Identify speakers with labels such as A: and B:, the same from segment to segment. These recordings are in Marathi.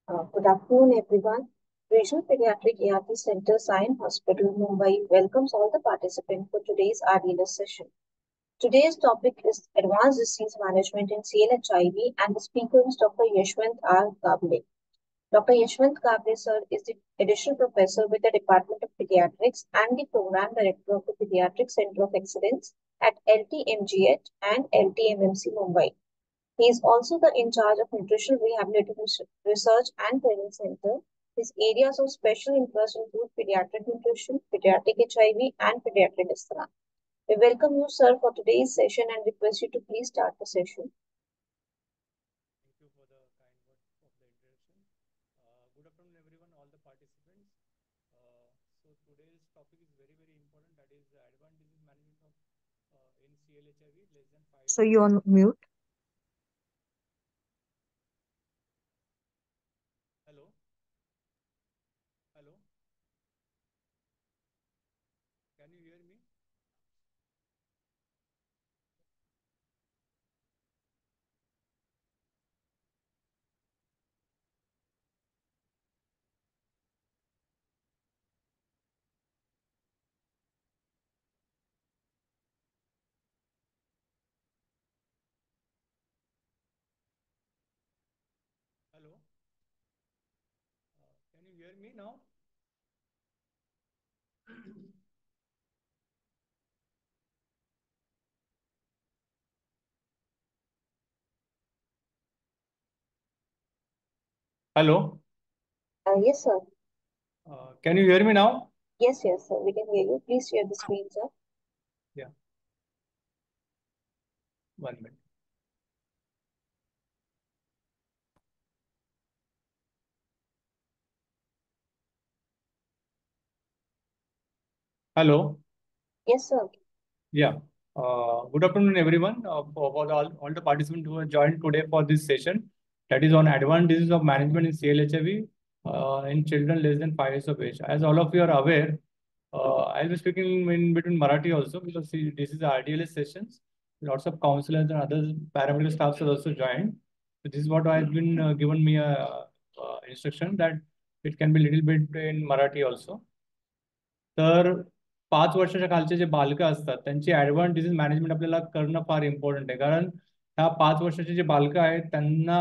A: Good afternoon, everyone. Regional Pediatric ART Center, Sion Hospital, Mumbai welcomes all the participants for today's RDLS session. Today's topic is Advanced Disease Management in CLHIV, and the speaker is Dr. Yashwant R. Kable. Dr. Yashwant Kable, sir, is the additional professor with the Department of Pediatrics and the program director of the Pediatric Center of Excellence at LTMGH and LTMMC Mumbai. He is also the in charge of Nutritional Rehabilitation Research and Training Center. His areas of special interest include pediatric nutrition, pediatric HIV, and pediatric asthma. We welcome you, sir, for today's session and request you to please start the session.
B: Thank you for the kind words of the introduction. Good afternoon, everyone, all the participants. So today's topic is very, very important. That is the advanced disease management of in CLHIV less than 5 years
C: So
B: of
C: you
B: age.
C: on mute.
B: Hello, hello. Can you hear me? Hello. Can you hear me now? Hello.
A: Yes, sir.
B: Can you hear me now?
A: Yes, sir. We can hear you. Please share the screen, sir.
B: Yeah. 1 minute. Hello.
A: Yes, sir.
B: Yeah. Good afternoon, everyone. For all the participants who have joined today for this session, that is on advanced disease of management in CLHIV in children less than 5 years of age. As all of you are aware, I'll be speaking in between Marathi also because this is RDLS sessions. Lots of counselors and other paramedical staffs have also joined. So this is what I've been given me a instruction that it can be little bit in Marathi also. तर 5 वर्षाच्या खालचे जे बालकं असतात त्यांची ॲडव्हान्स डिसीज मॅनेजमेंट आपल्याला करणं फार इम्पॉर्टंट आहे. कारण ह्या 5 वर्षाचे जे बालकं आहेत त्यांना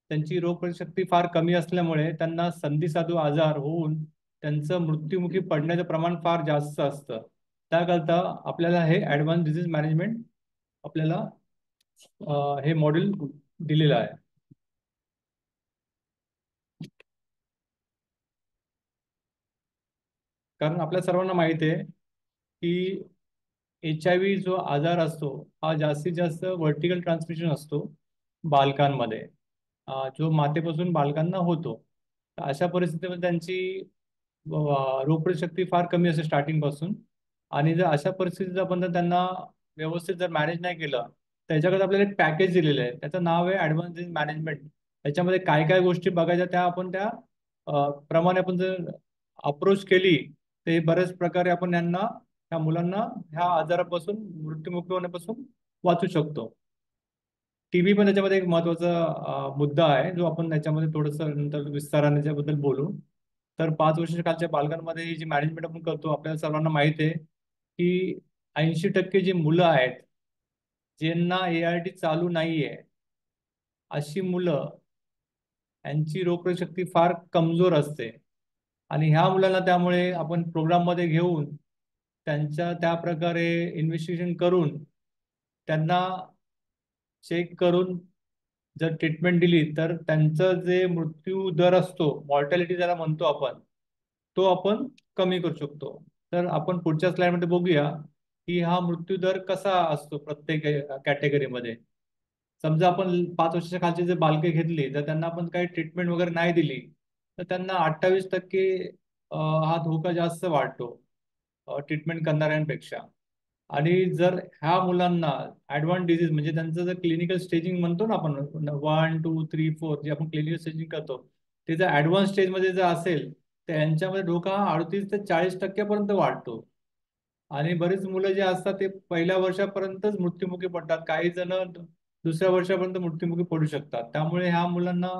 B: त्यांची रोगप्रतिशक्ती फार कमी असल्यामुळे त्यांना संधिसाधू आजार होऊन त्यांचं मृत्युमुखी पडण्याचं प्रमाण फार जास्त असतं. त्याकरता आपल्याला हे ॲडव्हान्स डिसीज मॅनेजमेंट आपल्याला हे मॉड्यूल दिलेलं आहे. कारण आपल्या सर्वांना माहिती आहे की HIV जो आजार असतो हा जास्तीत जास्त व्हर्टिकल ट्रान्समिशन असतो बालकांमध्ये, जो मातेपासून बालकांना होतो. तर अशा परिस्थितीमध्ये त्यांची रोगप्रतिशक्ती फार कमी असते स्टार्टिंग पासून. आणि जर अशा परिस्थितीत आपण जर त्यांना व्यवस्थित जर मॅनेज नाही केलं, त्याच्याकडे आपल्याला एक पॅकेज दिलेलं आहे, त्याचं नाव आहे ॲडव्हान्स डिसीज मॅनेजमेंट. त्याच्यामध्ये काय काय गोष्टी बघायच्या त्या आपण त्या प्रमाणे आपण जर अप्रोच केली तर बऱ्याच प्रकारे आपण यांना त्या मुलांना ह्या आजारापासून मृत्युमुखी होण्यापासून वाचू शकतो. टीबी पण त्याच्यामध्ये एक महत्वाचा मुद्दा आहे जो आपण त्याच्यामध्ये थोडंसं नंतर विस्ताराने त्याच्याबद्दल बोलू. तर 5 वर्षाच्या खालच्या बालकांमध्ये ही जी मॅनेजमेंट आपण करतो आपल्याला सर्वांना माहिती आहे की 80% जी मुलं आहेत ज्यांना ART चालू नाहीये अशी मुलं यांची रोगप्रतिशक्ती फार कमजोर असते. आणि ह्या मुलांना त्यामुळे आपण प्रोग्राममध्ये घेऊन त्यांच्या त्या प्रकारे इन्व्हेस्टिगेशन करून त्यांना चेक करून जर ट्रीटमेंट दिली तर त्यांचं जे मृत्यू दर असतो, मॉर्टॅलिटी ज्याला म्हणतो आपण, तो आपण कमी करू शकतो. तर आपण पुढच्या स्लाइडमध्ये बघूया की हा मृत्यू दर कसा असतो प्रत्येक कॅटेगरीमध्ये. समजा आपण 5 वर्षाच्या खालची जर बालके घेतली तर त्यांना आपण काही ट्रीटमेंट वगैरे नाही दिली तर त्यांना 28% हा धोका जास्त वाढतो ट्रीटमेंट करणाऱ्यांपेक्षा. आणि जर ह्या मुलांना ॲडव्हान्स डिसीज म्हणजे त्यांचं जर क्लिनिकल स्टेजिंग म्हणतो ना आपण 1, 2, 3, 4 जे आपण क्लिनिकल स्टेजिंग करतो ते जर ॲडव्हान्स स्टेजमध्ये जर असेल तर यांच्यामध्ये धोका 38 ते 40% पर्यंत वाढतो. आणि बरेच मुलं जे असतात ते पहिल्या वर्षापर्यंतच मृत्युमुखी पडतात, काही जण दुसऱ्या वर्षापर्यंत मृत्युमुखी पडू शकतात. त्यामुळे ह्या मुलांना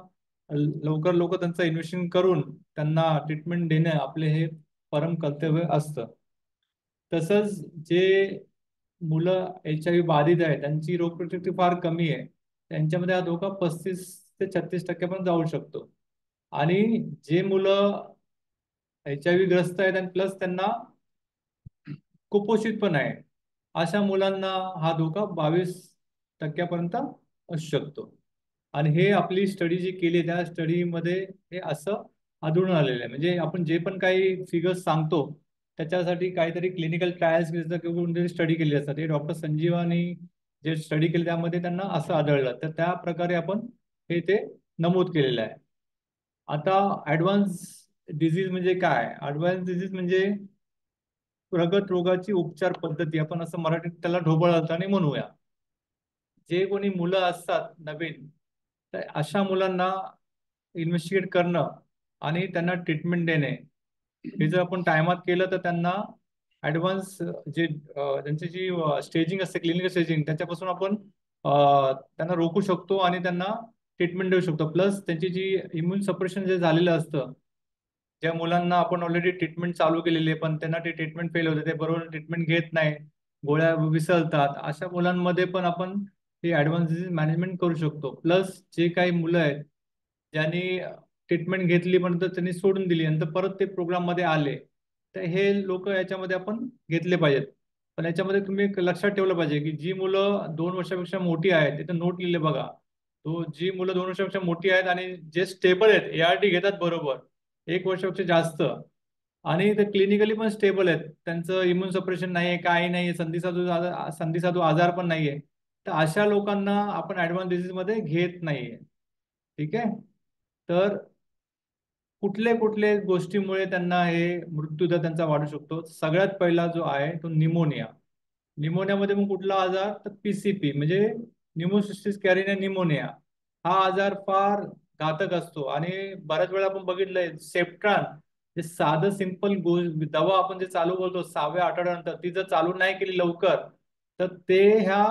B: लवकर लवकर त्यांचं इन्व्हेस्टिंग करून त्यांना ट्रीटमेंट देणं आपले हे परम कर्तव्य असतं. तसंच जे मुलं HIV बाधित आहे त्यांची रोगप्रतिकारशक्ती फार कमी आहे, त्यांच्यामध्ये हा धोका 35 ते 36% जाऊ शकतो. आणि जे मुलं HIV ग्रस्त आहेत आणि प्लस त्यांना कुपोषित पण आहे, अशा मुलांना हा धोका 22% असू शकतो. आणि हे आपली स्टडी जी केली त्या स्टडीमध्ये हे असं आढळून आलेलं आहे. म्हणजे आपण जे पण काही फिगर्स सांगतो त्याच्यासाठी काहीतरी क्लिनिकल ट्रायल्स किंवा स्टडी केली असतात. हे डॉक्टर संजीवानी जे स्टडी केले त्यामध्ये त्यांना असं आढळलं, तर त्या प्रकारे आपण हे ते नमूद केलेलं आहे. आता ऍडव्हान्स डिझीज म्हणजे काय? ऍडव्हान्स डिझीज म्हणजे प्रगत रोगाची उपचार पद्धती, आपण असं मराठीत त्याला ढोबळ अर्थाने म्हणूया. जे कोणी मुलं असतात नवीन, तर अशा मुलांना इन्व्हेस्टिगेट करणं आणि त्यांना ट्रीटमेंट देणे, हे जर आपण टायमात केलं तर त्यांना ऍडव्हान्स जे त्यांची जी स्टेजिंग असते, क्लिनिकल स्टेजिंग, त्याच्यापासून आपण त्यांना रोखू शकतो आणि त्यांना ट्रीटमेंट देऊ शकतो. प्लस त्यांची जी इम्युन सप्रेशन जे झालेलं असतं, ज्या मुलांना आपण ऑलरेडी ट्रीटमेंट चालू केलेली आहे पण त्यांना ते ट्रीटमेंट फेल होते, ते बरोबर ट्रीटमेंट घेत नाही, गोळ्या विसरतात, अशा मुलांमध्ये पण आपण हे ऍडव्हान्स डिसीज मॅनेजमेंट करू शकतो. प्लस जे काही मुलं आहेत ज्यांनी ट्रीटमेंट घेतली पण तर त्यांनी सोडून दिली नंतर परत ते प्रोग्राम मध्ये आले, तर हे लोक याच्यामध्ये आपण घेतले पाहिजेत. पण याच्यामध्ये तुम्ही एक लक्षात ठेवलं पाहिजे की जी मुलं 2 वर्षापेक्षा मोठी आहेत, तिथे नोट लिहिले बघा, तो जी मुलं 2 वर्षापेक्षा मोठी आहेत आणि जे स्टेबल आहेत, ART घेतात बरोबर 1 वर्षापेक्षा जास्त, आणि ते क्लिनिकली पण स्टेबल आहेत, त्यांचं इम्युन सप्रेशन नाहीये, काही नाहीये, संधिसाधू आजार पण नाहीये, तर अशा लोकांना आपण ऍडव्हान्स डिसीज मध्ये घेत नाहीये. ठीक आहे. तर कुठले कुठले गोष्टीमुळे त्यांना हे मृत्यूदर त्यांचा वाढू शकतो? सगळ्यात पहिला जो आहे तो निमोनिया. निमोनियामध्ये मग कुठला आजार? तर PCP म्हणजे न्युमोसिस्टिस कॅरिना निमोनिया. हा आजार फार घातक असतो आणि बऱ्याच वेळा आपण बघितलंय सेप्ट्रान, जे साधं सिंपल दवा आपण जे चालू करतो 6व्या आठवड्यानंतर, ती जर चालू नाही केली लवकर तर ते ह्या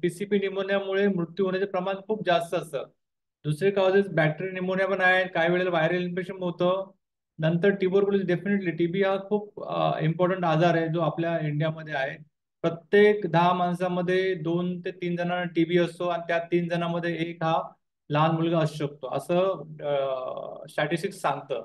B: PCP निमोनियामुळे मृत्यू होण्याचे प्रमाण खूप जास्त असतं. दुसरे कॉजेस बॅक्टेरियल निमोनिया पण आहे, काही वेळेला व्हायरल इन्फेक्शन होतं. नंतर ट्युबरक्युलोसिस, डेफिनेटली TB हा खूप इम्पॉर्टंट आजार आहे जो आपल्या इंडियामध्ये आहे. प्रत्येक 10 माणसामध्ये 2 ते 3 जणांना TB असतो आणि त्या 3 जणांमध्ये एक हा लहान मुलगा असू शकतो, असं स्टॅटिस्टिक्स सांगतं.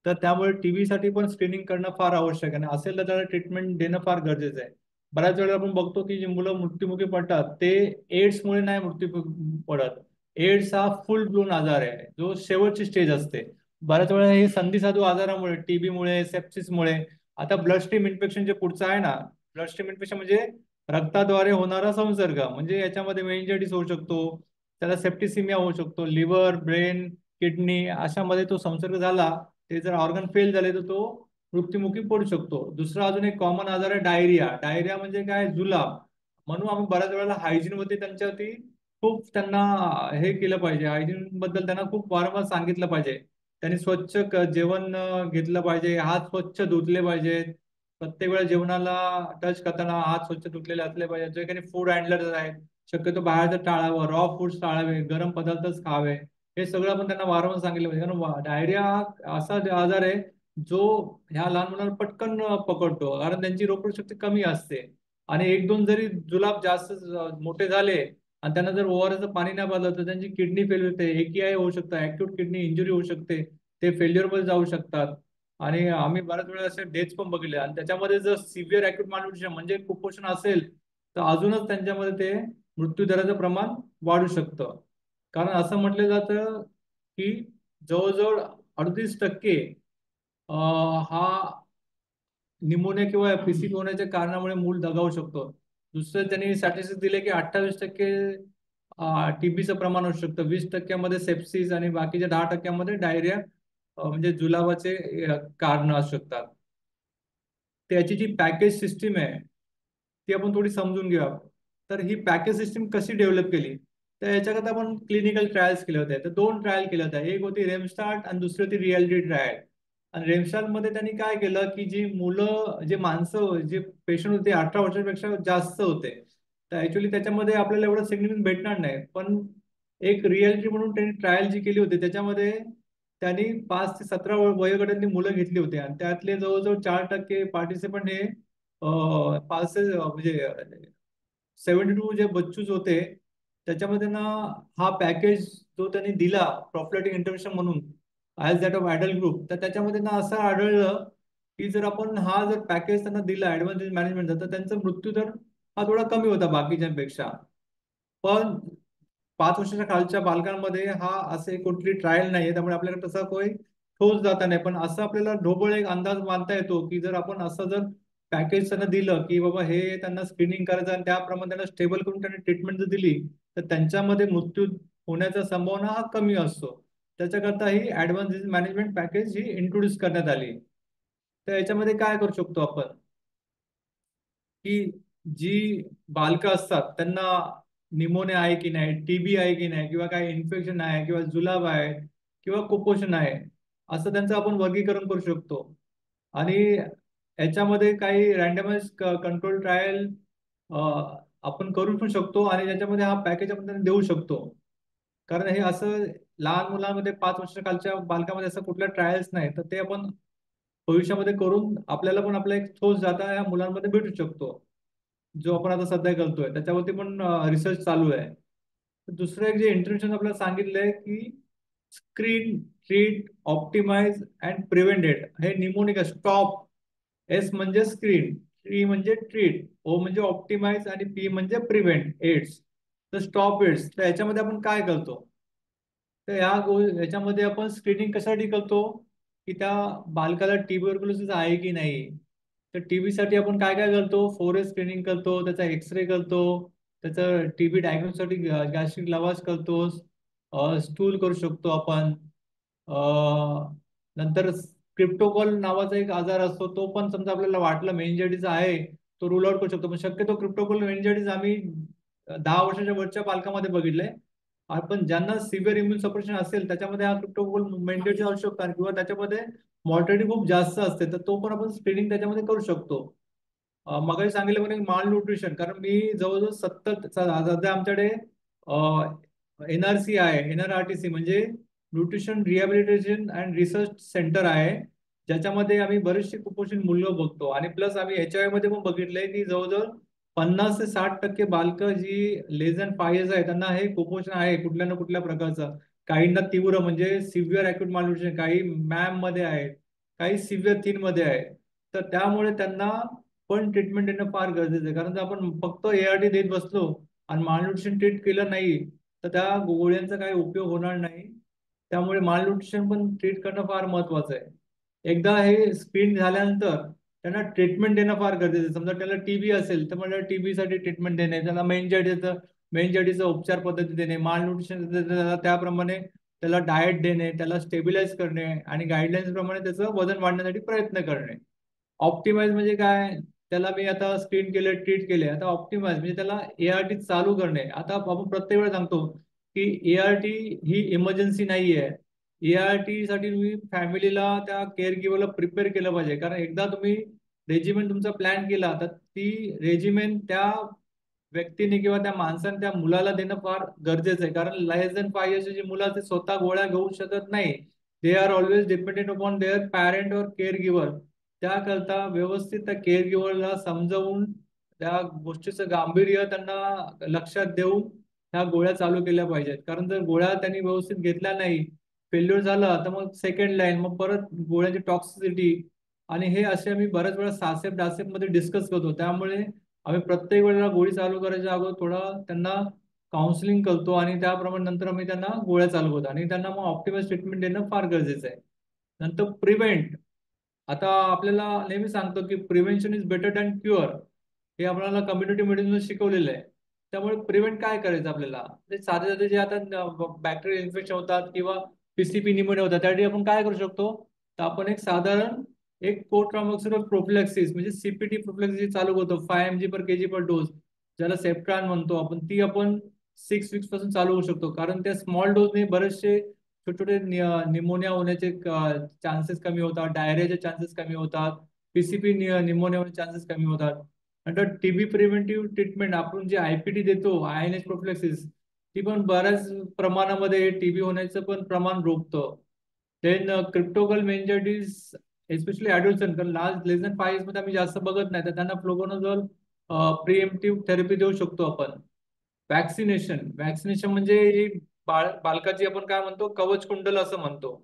B: तर त्यामुळे TB साठी पण स्क्रीनिंग करणं फार आवश्यक आहे आणि असेल तर त्याला ट्रीटमेंट देणं फार गरजेचं आहे. बऱ्याच वेळेला आपण बघतो की जी मुलं मृत्युमुखी पडतात ते एड्समुळे नाही मृत्यू पडत. एड्स हा फुल ब्लोन आजार आहे जो शेवटची स्टेज असते. बऱ्याच वेळा हे संधिसाधू आजारामुळे, TB मुळे, सेप्सिसमुळे, आता ब्लड स्ट्रीम इन्फेक्शन जे पुढचं आहे ना, ब्लड स्ट्रीम इन्फेक्शन म्हणजे रक्ताद्वारे होणारा संसर्ग, म्हणजे याच्यामध्ये मेनिंजायटिस होऊ शकतो, त्याला सेप्टिसिमिया होऊ शकतो, लिव्हर, ब्रेन, किडनी अशामध्ये तो संसर्ग झाला, ते जर ऑर्गन फेल झाले तर तो मृत्युमुखी पडू शकतो. दुसरा अजून एक कॉमन आजार आहे डायरिया. डायरिया म्हणजे काय? जुलाब. म्हणून आम्ही बऱ्याच वेळेला हायजीन मध्ये त्यांच्यावरती खूप त्यांना हे केलं पाहिजे, हायजीन बद्दल त्यांना खूप वारंवार सांगितलं पाहिजे. त्यांनी स्वच्छ जेवण घेतलं पाहिजे, हात स्वच्छ धुतले पाहिजेत, प्रत्येक वेळा जेवणाला टच करताना हात स्वच्छ धुतलेले असले पाहिजे. जे काही फूड हँडलर्स आहेत शक्यतो बाहेरचं टाळावं, रॉ फूड्स टाळावे, गरम पदार्थच खावे, हे सगळं आपण त्यांना वारंवार सांगितलं पाहिजे. कारण डायरिया हा असा आजार आहे जो ह्या लहान मुलांना पटकन पकडतो कारण त्यांची रोगप्रतिकारक शक्ती कमी असते. आणि एक दोन जरी जुलाब जास्त मोठे झाले आणि त्यांना जर ORS पाणी नाही पाजलं तर त्यांची किडनी फेल होते, AKI होऊ शकतं, ऍक्यूट किडनी इंजुरी होऊ शकते, ते फेल्युअर मध्ये जाऊ शकतात. आणि आम्ही बऱ्याच वेळा असे डेथ्स पण बघितले. आणि त्याच्यामध्ये जर सिव्हिअर ऍक्यूट मालन्यूट्रिशन म्हणजे कुपोषण असेल तर अजूनच त्यांच्यामध्ये ते मृत्यू दराचं प्रमाण वाढू शकतं. कारण असं म्हटलं जातं की जवळजवळ 38% हा निमोनिया किंवा PCP होण्याच्या कारणामुळे मूल दगावू शकतो. दुसरं त्यांनी स्टॅटिस्टिक्स दिले की 28% TBचं प्रमाण असू शकतं, 20% सेप्सिस आणि बाकीच्या 10% डायरिया म्हणजे जुलाबाचे कारण असू शकतात. त्याची जी पॅकेज सिस्टीम आहे ती आपण थोडी समजून घेऊया. तर ही पॅकेज सिस्टीम कशी डेव्हलप केली? तर याच्याकरता आपण क्लिनिकल ट्रायल्स केले होते. तर 2 ट्रायल केले होते, एक होती रेमस्टार्ट आणि दुसरी होती रियालिटी ट्रायल. आणि रेमस्टार्ट मध्ये त्यांनी काय केलं की जी मुलं, जे माणसं, जे पेशंट होते 18 वर्षापेक्षा जास्त होते, तर ऍक्च्युली त्याच्यामध्ये आपल्याला एवढं सिग्निफिकन्स भेटणार नाही. पण एक रियालिटी म्हणून त्यांनी ट्रायल जी केली होती त्याच्यामध्ये त्यांनी 5 ते 17 वयोगटातली मुलं घेतली होती आणि त्यातले जवळजवळ 4% पार्टिसिपंट हे पाच म्हणजे 72 जे बच्चूज होते त्याच्यामध्ये ना हा पॅकेज जो त्यांनी दिला प्रॉफिटिंग इंटरव्हेन्शन म्हणून as that of adult group, तर त्याच्यामध्ये ना असं आढळलं की जर आपण हा जर पॅकेज त्यांना दिला ऍडव्हान्स मॅनेजमेंटचा तर त्यांचा मृत्यू दर हा थोडा कमी होता बाकीच्यांपेक्षा. पण 5 वर्षाच्या खालच्या बालकांमध्ये हा असे कुठली ट्रायल नाही त्यामुळे आपल्याला तसा काही ठोस जाता नाही. पण असं आपल्याला ढोबळ एक अंदाज बांधता येतो की जर आपण असं जर पॅकेज त्यांना दिलं की बाबा हे त्यांना स्क्रीनिंग करायचं आणि त्याप्रमाणे त्यांना स्टेबल करून त्यांनी ट्रीटमेंट जर दिली तर त्यांच्यामध्ये मृत्यू होण्याचा संभावना हा कमी असतो. त्याच्याकरता ही ऍडव्हान्स डिसीज मॅनेजमेंट पॅकेज ही इंट्रोड्यूस करण्यात आली. तर याच्यामध्ये काय करू शकतो आपण की जी बालकं असतात त्यांना निमोनिया आहे की नाही, टीबी आहे की नाही, किंवा काय इन्फेक्शन आहे किंवा जुलाब आहे किंवा कुपोषण आहे, असं त्यांचं आपण वर्गीकरण करू शकतो. आणि याच्यामध्ये काही रँडमाइज कंट्रोल ट्रायल आपण करू पण शकतो आणि त्याच्यामध्ये हा पॅकेज आपण त्यांना देऊ शकतो. कारण हे असं लहान मुलांमध्ये 5 वर्षाखालच्या बालकामध्ये असं कुठल्या ट्रायल्स नाही, तर ते आपण भविष्यामध्ये करून आपल्याला पण आपला एक ठोस जाता या मुलांमध्ये भेटू शकतो. जो आपण आता सध्या करतोय त्याच्यावरती पण रिसर्च चालू आहे. दुसरं एक जे इंटरव्हेन्शन आपल्याला सांगितलंय की screen, treat, optimize and prevented, हे निमोनिक स्टॉप. एस म्हणजे स्क्रीन, टी म्हणजे ट्रीट, ओ म्हणजे ऑप्टिमाइज आणि पी म्हणजे प्रिव्हेंट एड्स. तर स्टॉप एड्स, तर याच्यामध्ये आपण काय करतो, तर याच्यामध्ये आपण स्क्रीनिंग कशासाठी करतो की त्या बालकाला ट्युबरक्युलोसिस आहे की नाही. तर टीबी साठी आपण काय काय करतो, फोरेज स्क्रीनिंग करतो, त्याचा एक्सरे करतो, त्याचं टीबी डायग्नोसाठी गॅस्ट्रिक लवाज करतो, स्टूल करू शकतो आपण. नंतर क्रिप्टोकॉल नावाचा एक आजार असतो, तो पण समजा आपल्याला वाटलं मेनिंजायटिस आहे तो रूल आउट करू शकतो. पण शक्यतो क्रिप्टोकॉल मेनिंजायटिस आम्ही 10 वर्षाच्या वरच्या पालकामध्ये बघितलंय. आपण ज्यांना सिव्हिअर इम्युन सप्रेशन असेल त्याच्यामध्ये हा क्रिप्टोकॉल मेनिंजायटिस असू शकतो किंवा त्याच्यामध्ये मॉर्टॅलिटी खूप जास्त असते, तर तो पण आपण स्क्रीनिंग त्याच्यामध्ये करू शकतो. मगाशी सांगितलं पण माल न्यूट्रिशन, कारण मी जवळजवळ 70 सध्या आमच्याकडे एनआरसी आहे, एनआरआरटीसी म्हणजे nutrition rehabilitation and research centre आहे, ज्याच्यामध्ये आम्ही बरेचसे कुपोषण मुलं बघतो. आणि प्लस आम्ही HIV मध्ये पण बघितलंय की जवळजवळ 50 ते 60% बालकं जी लेस दॅन 5 इयर्स आहे त्यांना हे कुपोषण आहे कुठल्या ना कुठल्या प्रकारचं. काहींना तीव्र म्हणजे सिव्हिअर अॅक्यूट मालन्यूट्रिशन, काही मॅम मध्ये आहे, काही सिव्हिअर थिन मध्ये आहे. तर त्यामुळे त्यांना पण ट्रीटमेंट देणं फार गरजेचं आहे. कारण जर आपण फक्त ART देत बसलो आणि मालन्यूट्रिशन ट्रीट केलं नाही तर त्या गोळ्यांचा काही उपयोग होणार नाही. त्यामुळे मालन्यूट्रिशन पण ट्रीट करणं फार महत्वाचं आहे. एकदा हे स्क्रीन झाल्यानंतर त्यांना ट्रीटमेंट देणं फार गरजेचं आहे. समजा त्याला टीबी असेल तर मला टीबी साठी ट्रीटमेंट देणे, त्याला मेंजायटिसचा उपचार पद्धती देणे, मालन्यूट्रिशन त्याप्रमाणे त्याला डाएट देणे, त्याला स्टेबिलाईज करणे आणि गाईडलाईन्स प्रमाणे त्याचं वजन वाढण्यासाठी प्रयत्न करणे. ऑप्टिमाइज म्हणजे काय, त्याला मी आता स्क्रीन केले, ट्रीट केले, आता ऑप्टिमाइज म्हणजे त्याला ART चालू करणे. आता आपण प्रत्येक वेळेस सांगतो की ART ही इमर्जन्सी नाही आहे. ART साठी तुम्ही फॅमिलीला त्या केअर गिव्हरला प्रिपेअर केलं पाहिजे. कारण एकदा तुम्ही रेजिमेंट तुमचा प्लॅन केला तर ती रेजिमेंट त्या व्यक्तीने किंवा त्या माणसाने त्या मुलाला देणं फार गरजेचं आहे. कारण लेस दॅन 5 इयर्सची जी मुलं असते स्वतः गोळ्या घेऊ शकत नाही. They are always dependent upon their parent or caregiver. त्याकरता व्यवस्थित त्या केअर गिव्हरला समजावून त्या गोष्टीचं गांभीर्य त्यांना लक्षात देऊन ह्या गोळ्या चालू केल्या पाहिजेत. कारण जर गोळ्या त्यांनी व्यवस्थित घेतल्या नाही, फेल्युअर झाला तर मग सेकंड लाईन, मग परत गोळ्याची टॉक्सिसिटी, आणि हे असे आम्ही बऱ्याच वेळा सासेप डासेप मध्ये डिस्कस करतो. त्यामुळे आम्ही प्रत्येक वेळेला गोळी चालू करायच्या अगोदर थोडा त्यांना काउन्सिलिंग करतो आणि त्याप्रमाणे नंतर आम्ही त्यांना गोळ्या चालू करतो आणि त्यांना मग ऑप्टिमाइज ट्रीटमेंट देणं फार गरजेचं आहे. नंतर प्रिव्हेंट, आता आपल्याला नेहमी सांगतो की prevention is better than cure, हे आपल्याला कम्युनिटी मेडिसिन शिकवलेलं आहे. त्यामुळे प्रिव्हेंट काय करायचं आपल्याला, ते साधे साधे जे आता बॅक्टेरियल इन्फेक्शन होतात किंवा PCP निमोनिया होतात त्यासाठी आपण काय करू शकतो, तर आपण एक साधारण एक कोट्रामोक्सिल प्रोफिलॅक्सिस म्हणजे CPT प्रोफिलॅक्सिस चालू करतो 5 mg/kg/डोस, ज्याला सेप्ट्रान म्हणतो आपण. ती आपण 6 वीक्स पासून चालू होऊ शकतो. कारण त्या स्मॉल डोसने बरेचसे छोटे छोटे निमोनिया होण्याचे चान्सेस कमी होतात, डायरियाचे चान्सेस कमी होतात, PCP निमोनिया होण्याचे चान्सेस कमी होतात. नंतर TB प्रिव्हेंटिव्ह ट्रीटमेंट आपण जे IPT देतो, INH प्रोफिलॅक्सिस, ती पण बऱ्याच प्रमाणामध्ये टीबी होण्याचं पण प्रमाण रोखतं. देन क्रिप्टोकल मेनिंजायटिस एस्पेशली ॲडल्टसन, कारण लास्ट लेस दॅन 5 मध्ये आम्ही जास्त बघत नाही, तर त्यांना फ्लोकोनाझोल प्रिएम्प्टिव्ह थेरपी देऊ शकतो आपण. वॅक्सिनेशन म्हणजे ही बालकाची आपण काय म्हणतो कवच कुंडल असं म्हणतो.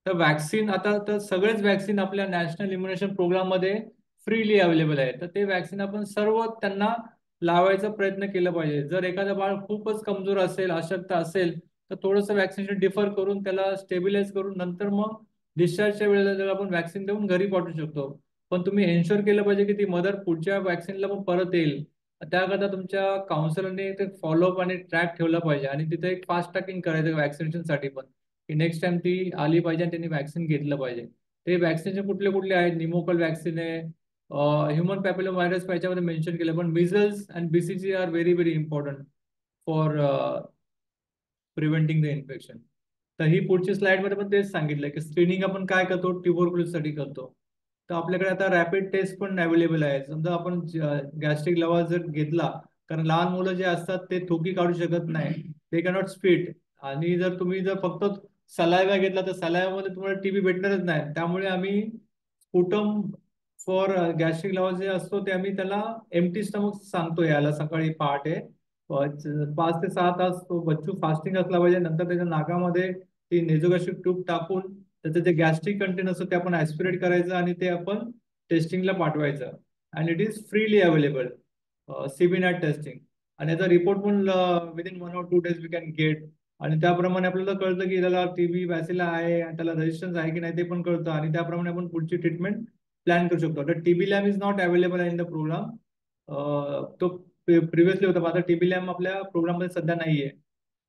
B: तर वॅक्सिन आता तर सगळेच वॅक्सिन आपल्या नॅशनल इम्युनेशन प्रोग्राम मध्ये फ्रीली अवेलेबल आहे. तर ते वॅक्सिन आपण सर्व त्यांना लावायचा प्रयत्न केला पाहिजे. जर एखादं बाळ खूपच कमजोर असेल, अशक्त असेल, तर थोडंसं वॅक्सिनेशन डिफर करून त्याला स्टेबिलाईज करून नंतर मग डिस्चार्जच्या वेळेला त्याला आपण वॅक्सिन देऊन घरी पाठवू शकतो. पण तुम्ही एन्शुअर केलं पाहिजे की ती मदर पुढच्या वॅक्सिनला पण परत येईल. त्याकरता तुमच्या काउन्सिलरने ते फॉलोअप आणि ट्रॅक ठेवला पाहिजे आणि तिथे एक फास्ट ट्रॅकिंग करायचं वॅक्सिनेशनसाठी पण, की नेक्स्ट टाइम ती आली पाहिजे आणि त्यांनी वॅक्सिन घेतलं पाहिजे. ते वॅक्सिनेशन कुठले कुठले आहेत, निमोकल वॅक्सिन आहे, ह्युमन पॅपिलोमा व्हायरस याच्यामध्ये मेन्शन केलं, पण measles and BCG are very very important for preventing the infection. तर ही पुढची स्लाइडमध्ये पण तेच सांगितलं की स्क्रीनिंग आपण काय करतो, ट्युबरक्युलोसिससाठी करतो. तर आपल्याकडे आता रॅपिड टेस्ट पण अवेलेबल आहे. समजा आपण गॅस्ट्रिक लवा जर घेतला, कारण लहान मुलं जे असतात ते थुकी काढू शकत नाही, ते कॅनॉट स्पीट. आणि जर तुम्ही जर फक्त सलायवा घेतला तर सलायवामध्ये तुम्हाला टीबी भेटणारच नाही. त्यामुळे आम्ही स्पुटम फॉर गॅस्ट्रिक लवा जे असतो ते आम्ही त्याला एम्प्टी स्टमक सांगतो याला सकाळी पहाटे 5 ते 6 तास तो बच्चू फास्टिंग असला पाहिजे. नंतर त्याच्या नाकामध्ये ती नेझोगॅस्ट्रिक ट्यूब टाकून त्याचं जे गॅस्ट्रिक कंटेन असतं ते आपण ऍस्पिरेट करायचं आणि ते आपण टेस्टिंगला पाठवायचं. And it is freely available CBNAAT testing. आणि याचा रिपोर्ट पण within 1 or 2 days we can get. आणि त्याप्रमाणे आपल्याला कळतं की त्याला टीबी बॅसिला आहे आणि त्याला रेजिस्टन्स आहे की नाही ते पण कळतं, आणि त्याप्रमाणे आपण पुढची ट्रीटमेंट प्लॅन करू शकतो. तर TB lab is not available in the program. तो प्रिव्हियसली होता, पण आता टीबी लॅब आपल्या प्रोग्राम मध्ये सध्या नाहीये.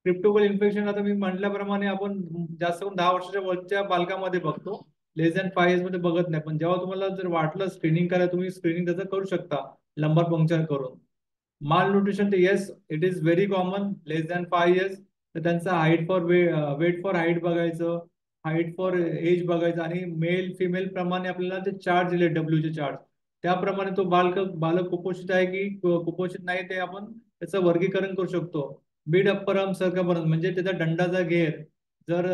B: क्रिप्टोकल इन्फेक्शन आता मी म्हटल्याप्रमाणे आपण जास्त करून 10 वर्षाच्या वरच्या बालकामध्ये बघतो, लेस दॅन 5 मध्ये बघत नाही. पण जेव्हा तुम्हाला जर वाटलं स्क्रीनिंग करा, तुम्ही स्क्रीनिंग त्याचं करू शकता लंबर पंक्चर करून. माल न्यूट्रिशन तर yes it is very common less than 5 years. तर त्यांचा height for weight for height बघायचं, हाईट फॉर एज बघायचं, आणि मेल फिमेल प्रमाणे आपल्याला ते चार्ट दिले डब्ल्यूचे चार्ट, त्याप्रमाणे तो बालक कुपोषित आहे की कुपोषित नाही ते आपण त्याचं वर्गीकरण करू शकतो. मिड अप्पर आर्म सर्कमफरन्स म्हणजे त्याचा दंडाचा घेर जर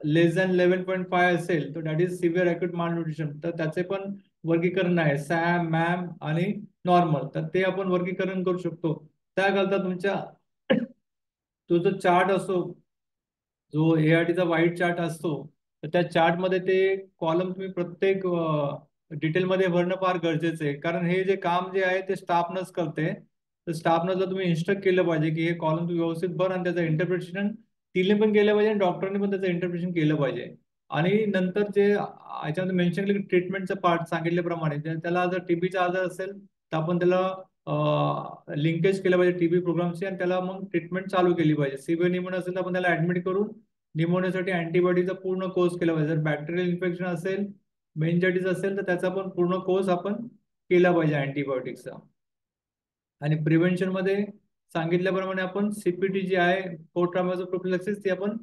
B: लेस दॅन 11.5 असेल तर दॅट इज सिव्हिअर अॅक्यूट माल न्यूट्रिशन. तर त्याचे पण वर्गीकरण आहे, सॅम मॅम आणि नॉर्मल. तर ते आपण वर्गीकरण करू शकतो. त्याकरता तुमच्या तो जो चार्ट असतो, जो एआरटीचा व्हाईट चार्ट असतो, तर त्या चार्टमध्ये ते कॉलम तुम्ही प्रत्येक डिटेलमध्ये भरणं फार गरजेचं आहे. कारण हे जे काम जे आहे ते स्टाफ नर्स करते. तर स्टाफ नर्सला तुम्ही इन्स्ट्रक्ट केलं पाहिजे की हे कॉलम तुम्ही व्यवस्थित भर, आणि त्याचं इंटरप्रिटेशन तिने पण केलं पाहिजे आणि डॉक्टरने पण त्याचं इंटरप्रिटेशन केलं पाहिजे. आणि नंतर जे याच्यामध्ये मेन्शन केलं की ट्रीटमेंटचं पार्ट सांगितल्याप्रमाणे त्याला जर टीबीचा आजार असेल तर आपण त्याला लिंकेज केलं पाहिजे टीबी प्रोग्रामशी, आणि त्याला मग ट्रीटमेंट चालू केली पाहिजे. सिव्हिअर निमोनिया असेल तर आपण त्याला ऍडमिट करून निमोनियासाठी अँटीबॉडीचा पूर्ण कोर्स केला पाहिजे. जर बॅक्टेरियल इन्फेक्शन असेल, मेनिंजायटिस असेल, तर त्याचा पण पूर्ण कोर्स आपण केला पाहिजे अँटीबायोटिक्सचा. आणि प्रिव्हेंशन मध्ये सांगितल्याप्रमाणे आपण सीपीटी जी आहे, पोस्ट ट्रॉमाटिक प्रोफिलॅक्सिस, ती आपण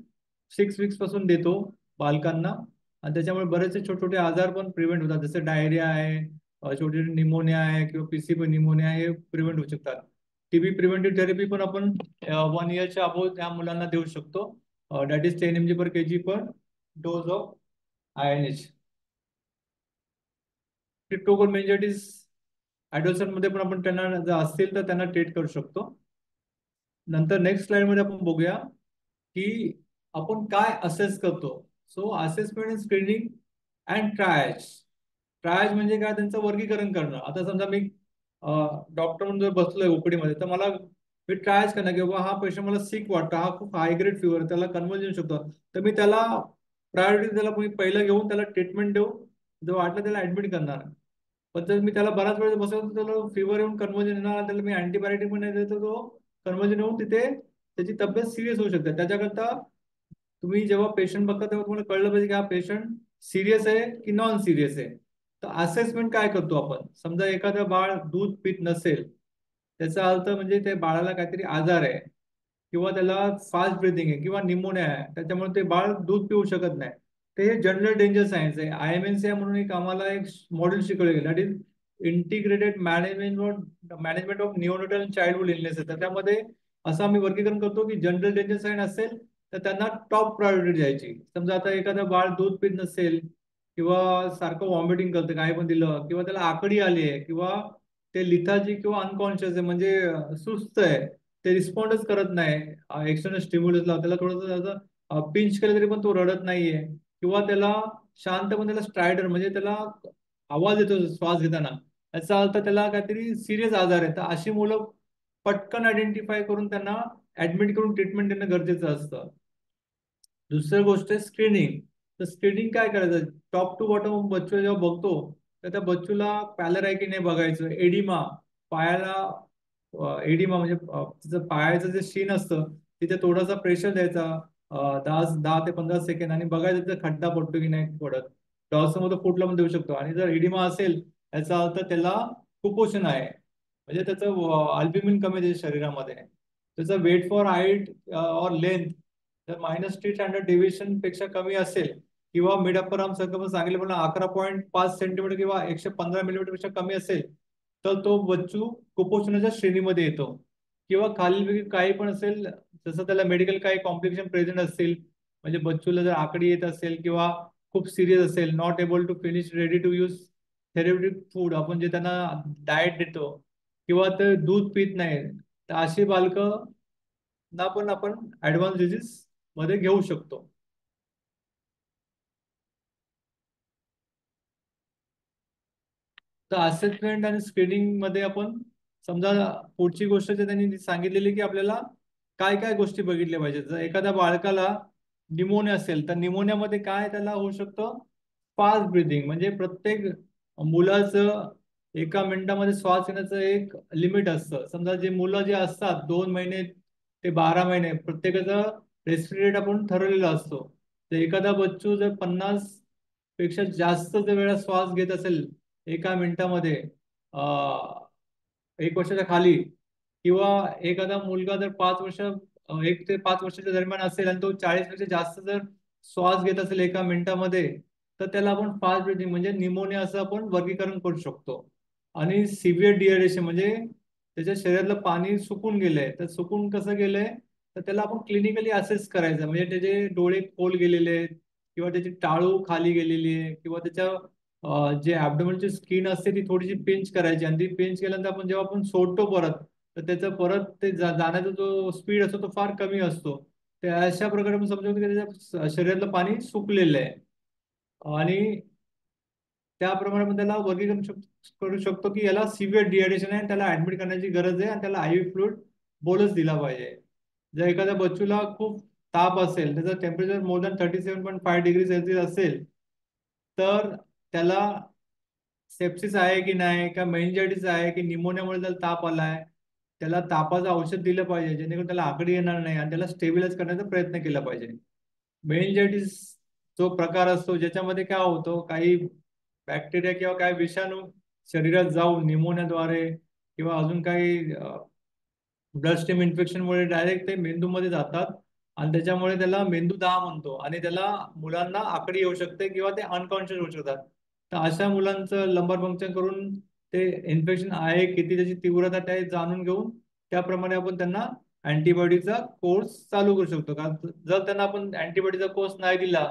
B: 6 वीक्स पासून देतो बालकांना. आणि त्याच्यामुळे बरेचसे छोटे छोटे आजार पण प्रिव्हेंट होतात, जसे डायरिया आहे, छोटे छोटे निमोनिया आहे किंवा पीसीपी निमोनिया, हे प्रिव्हेंट होऊ शकतात. टीबी प्रिव्हेंटिव्ह थेरपी पण आपण 1 इयरच्या अबोव त्या मुलांना देऊ शकतो. That is 10 mg/kg per dose of INH. क्रिप्टोकोल मेनिंजायटिस ऍडोसंट मध्ये पण आपण त्यांना जर असतील तर त्यांना ट्रीट करू शकतो. नंतर नेक्स्ट स्लाइड मध्ये आपण बघूया की आपण काय असेस करतो. So assessment, screening and triage. Triage म्हणजे काय, त्यांचं वर्गीकरण करणं. आता समजा मी डॉक्टर म्हणून जर बसलोय ओपीडी मध्ये, तर मला मी ट्रायज करणं की बाबा हा पेशंट मला सिक वाटतं, हा खूप हाय ग्रेड फिवर, त्याला कन्वर्जन येऊ शकतो, तर मी त्याला प्रायोरिटी त्याला मी पहिलं घेऊन त्याला ट्रीटमेंट देऊ, जर वाटलं त्याला ऍडमिट करणार. पण जर मी त्याला बराच वेळ बसवतो त्याला फिवर येऊन कन्वर्जन येणार, त्याला मी अँटीबायोटिक पण नाही देतो, तो कन्वर्जन येऊन तिथे त्याची तब्येत सिरियस होऊ शकते. त्याच्याकरता तुम्ही जेव्हा पेशंट बघता तेव्हा तुम्हाला कळलं पाहिजे की हा पेशंट सिरियस आहे की नॉन सिरियस आहे. तर असेसमेंट काय करतो आपण, समजा एखादं बाळ दूध पित नसेल, त्याचा अर्थ म्हणजे त्या बाळाला काहीतरी आजार आहे, किंवा त्याला फास्ट ब्रिथिंग आहे किंवा निमोनिया आहे, त्याच्यामुळे ते बाळ दूध पिऊ शकत नाही. ते हे जनरल डेंजर सायन्स आहे. IMNC म्हणून एक आम्हाला एक मॉडेल शिकवलं गेलं, that is integrated management of neonatal childhood illness. त्याच्यामध्ये असं आम्ही वर्गीकरण करतो की जनरल डेंजर साईन असेल तर त्यांना टॉप प्रायोरिटी द्यायची. समजा आता एखादं बाळ दूध पित नसेल किंवा सारखं व्हॉमिटिंग करतं काय पण दिलं, किंवा त्याला आकडी आली आहे, किंवा ते लिथार्जी किंवा अनकॉन्शियस आहे, म्हणजे सुस्त आहे, ते रिस्पॉन्डच करत नाही एक्सटर्नल स्टिम्युलसला, त्याला थोडंसं पिंच केलं तरी पण तो रडत नाहीये, किंवा त्याला शांतपणे त्याला स्ट्रायडर म्हणजे त्याला आवाज येतो श्वास घेताना, याचा अर्थ त्याला काहीतरी सिरियस आजार आहे. तर अशी मुलं पटकन आयडेंटिफाय करून त्यांना ऍडमिट करून ट्रीटमेंट देणं गरजेचं असतं. दुसरी गोष्ट आहे स्क्रीनिंग. तर स्क्रीनिंग काय करायचं, टॉप टू बॉटम बच्चू जेव्हा बघतो तर त्या बच्चूला पॅलर आहे की नाही बघायचं, एडिमा पायाला, एडिमा म्हणजे तिचं पायाचं जे शीन असतं तिथे थोडासा प्रेशर द्यायचा, 10 ते 15 सेकंद, आणि बघायचं तिथे खड्डा पडतो की नाही पडत. डॉसमध्ये फुटला पण देऊ शकतो, आणि जर एडिमा असेल याचा अर्थ त्याला कुपोषण आहे, म्हणजे त्याचं अल्ब्युमिन कमी आहे त्याच्या शरीरामध्ये. त्याचं वेट फॉर हाईट और लेंथ जर -3 स्टँडर्ड डेव्हिएशन पेक्षा कमी असेल, किंवा मिड अप्पर आर्म सर्कम सांगितलं पण 11.5 सेंटीमीटर किंवा 115 मिलीमीटर पेक्षा कमी असेल, तर तो बच्चू कुपोषणाच्या श्रेणीमध्ये येतो. किंवा खालील काही पण असेल, जसं त्याला मेडिकल काही कॉम्प्लिकेशन प्रेझेंट असतील, म्हणजे बच्चूला जर आकडी येत असेल किंवा खूप सिरियस असेल, not able to finish ready to use therapeutic food, आपण जे त्यांना डाएट देतो, किंवा ते दूध पित नाही, तर अशी बालकं ना पण आपण ऍडव्हान्स डिझीज मध्ये घेऊ शकतो. तर असेसमेंट आणि स्क्रीनिंग मध्ये आपण, समजा पुढची गोष्ट जे त्यांनी सांगितलेली की आपल्याला काय काय गोष्टी बघितल्या पाहिजेत. जर एखाद्या बाळकाला निमोनिया असेल तर निमोनियामध्ये काय त्याला होऊ शकतं, फास्ट ब्रिदिंग, म्हणजे प्रत्येक मुलाचं 1 मिनिटामध्ये श्वास घेण्याचं एक लिमिट असतं. समजा जे मुलं जे असतात 2 महिने ते 12 महिने, प्रत्येकाचं रेस्पिरेट आपण ठरवलेला असतो. तर एखादा बच्चू जर 50 पेक्षा जास्त जर वेळा श्वास घेत असेल 1 मिनिटामध्ये, 1 वर्षाच्या खाली, किंवा एखादा मुलगा जर 1 ते 5 वर्षाच्या दरम्यान असेल आणि तो 40 पेक्षा जास्त जर श्वास घेत असेल 1 मिनिटामध्ये, तर त्याला आपण फास्ट ब्रीथिंग म्हणजे निमोनिया असं आपण वर्गीकरण करू शकतो. आणि सिव्हिअर डिहायड्रेशन म्हणजे त्याच्या शरीरातलं पाणी सुकून गेलंय. तर सुकून कसं गेलंय, तर त्याला आपण क्लिनिकली असेस करायचं, म्हणजे त्याचे डोळे खोल गेलेले आहेत, किंवा त्याची टाळू खाली गेलेली आहे, किंवा त्याच्या जे ॲब्डोमेनची स्किन असते ती थोडीशी पिंच करायची, आणि ती पिंच केल्यानंतर आपण जेव्हा आपण सोडतो परत, तर त्याचं परत ते जाण्याचा जो स्पीड असतो तो फार कमी असतो. तर अशा प्रकारे आपण समजतो की त्याच्या शरीरातलं पाणी सुकलेलं आहे. आणि त्याप्रमाणे आपण त्याला वर्गीकरण करू शकतो की याला सिव्हिअर डिहायड्रेशन आहे आणि त्याला ऍडमिट करण्याची गरज आहे, आणि त्याला आयव्ही फ्लुइड बोलच दिला पाहिजे. जर एखाद्या बच्चूला खूप ताप असेल, त्याचं temperature more than 37.5 degree Celsius असेल, तर त्याला सेप्सिस आहे की नाही, का मेनिंजायटिस आहे की निमोनियामुळे त्याला ताप आलाय, त्याला तापाचं औषध दिलं पाहिजे जेणेकरून त्याला आकडी येणार नाही, आणि त्याला स्टेबिलाइज करण्याचा प्रयत्न केला पाहिजे. मेनिंजायटिस जो प्रकार असतो ज्याच्यामध्ये काय होतो, काही बॅक्टेरिया किंवा काही विषाणू शरीरात जाऊन निमोनियाद्वारे किंवा अजून काही ब्लड स्ट्रीम इन्फेक्शनमुळे डायरेक्ट ते मेंदूमध्ये जातात, आणि त्याच्यामुळे त्याला मेंदूदाह म्हणतो, आणि त्याला मुलांना आकडी येऊ शकते किंवा ते अनकॉन्शियस होऊ शकतात. तर अशा मुलांचं लंबर पंक्चर करून ते इन्फेक्शन आहे किती, त्याची तीव्रता ते जाणून घेऊन त्याप्रमाणे आपण त्यांना अँटीबॉडीचा कोर्स चालू करू शकतो. कारण जर त्यांना आपण अँटीबॉडीचा कोर्स नाही दिला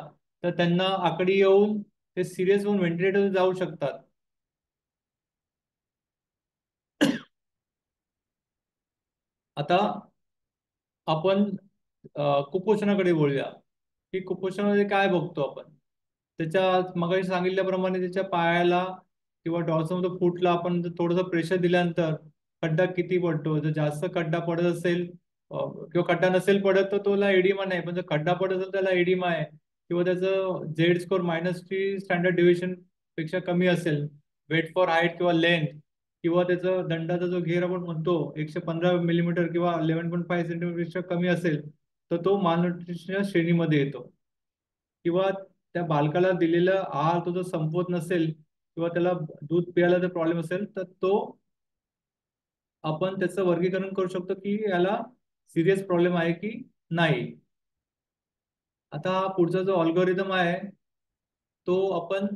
B: तर त्यांना आकडी येऊन ते सिरियस होऊन व्हेंटिलेटर जाऊ शकतात. आता आपण कुपोषणाकडे बोलूया, की कुपोषणामध्ये काय बघतो आपण. त्याच्या मगाशी सांगितल्याप्रमाणे त्याच्या पायाला किंवा डॉर्समध्ये फुटला, आपण जर थोडंसं प्रेशर दिल्यानंतर खड्डा किती पडतो, जर जास्त खड्डा पडत असेल किंवा खड्डा नसेल पडत तर त्याला एडिमा नाही, पण जर खड्डा पडत असेल त्याला एडिमा आहे, किंवा त्याचं झेड स्कोर -3 स्टँडर्ड डेव्हिएशन पेक्षा कमी असेल, वेट फॉर हाईट किंवा लेंथ, किंवा त्याचं दंडाचा जो घेर आपण म्हणतो 115 मिलीमीटर किंवा 11.5 सेंटीमीटर पेक्षा कमी असेल, तर तो मालन्यूट्रिशनच्या श्रेणीमध्ये येतो. किंवा त्या बालकाला दिलेला आहार तो जर संपवत नसेल, किंवा त्याला दूध प्यायला जर प्रॉब्लेम असेल, तर तो आपण त्याचं वर्गीकरण करू शकतो की याला सिरियस प्रॉब्लेम आहे की नाही. आता हा पुढचा जो अल्गोरिदम आहे तो आपण,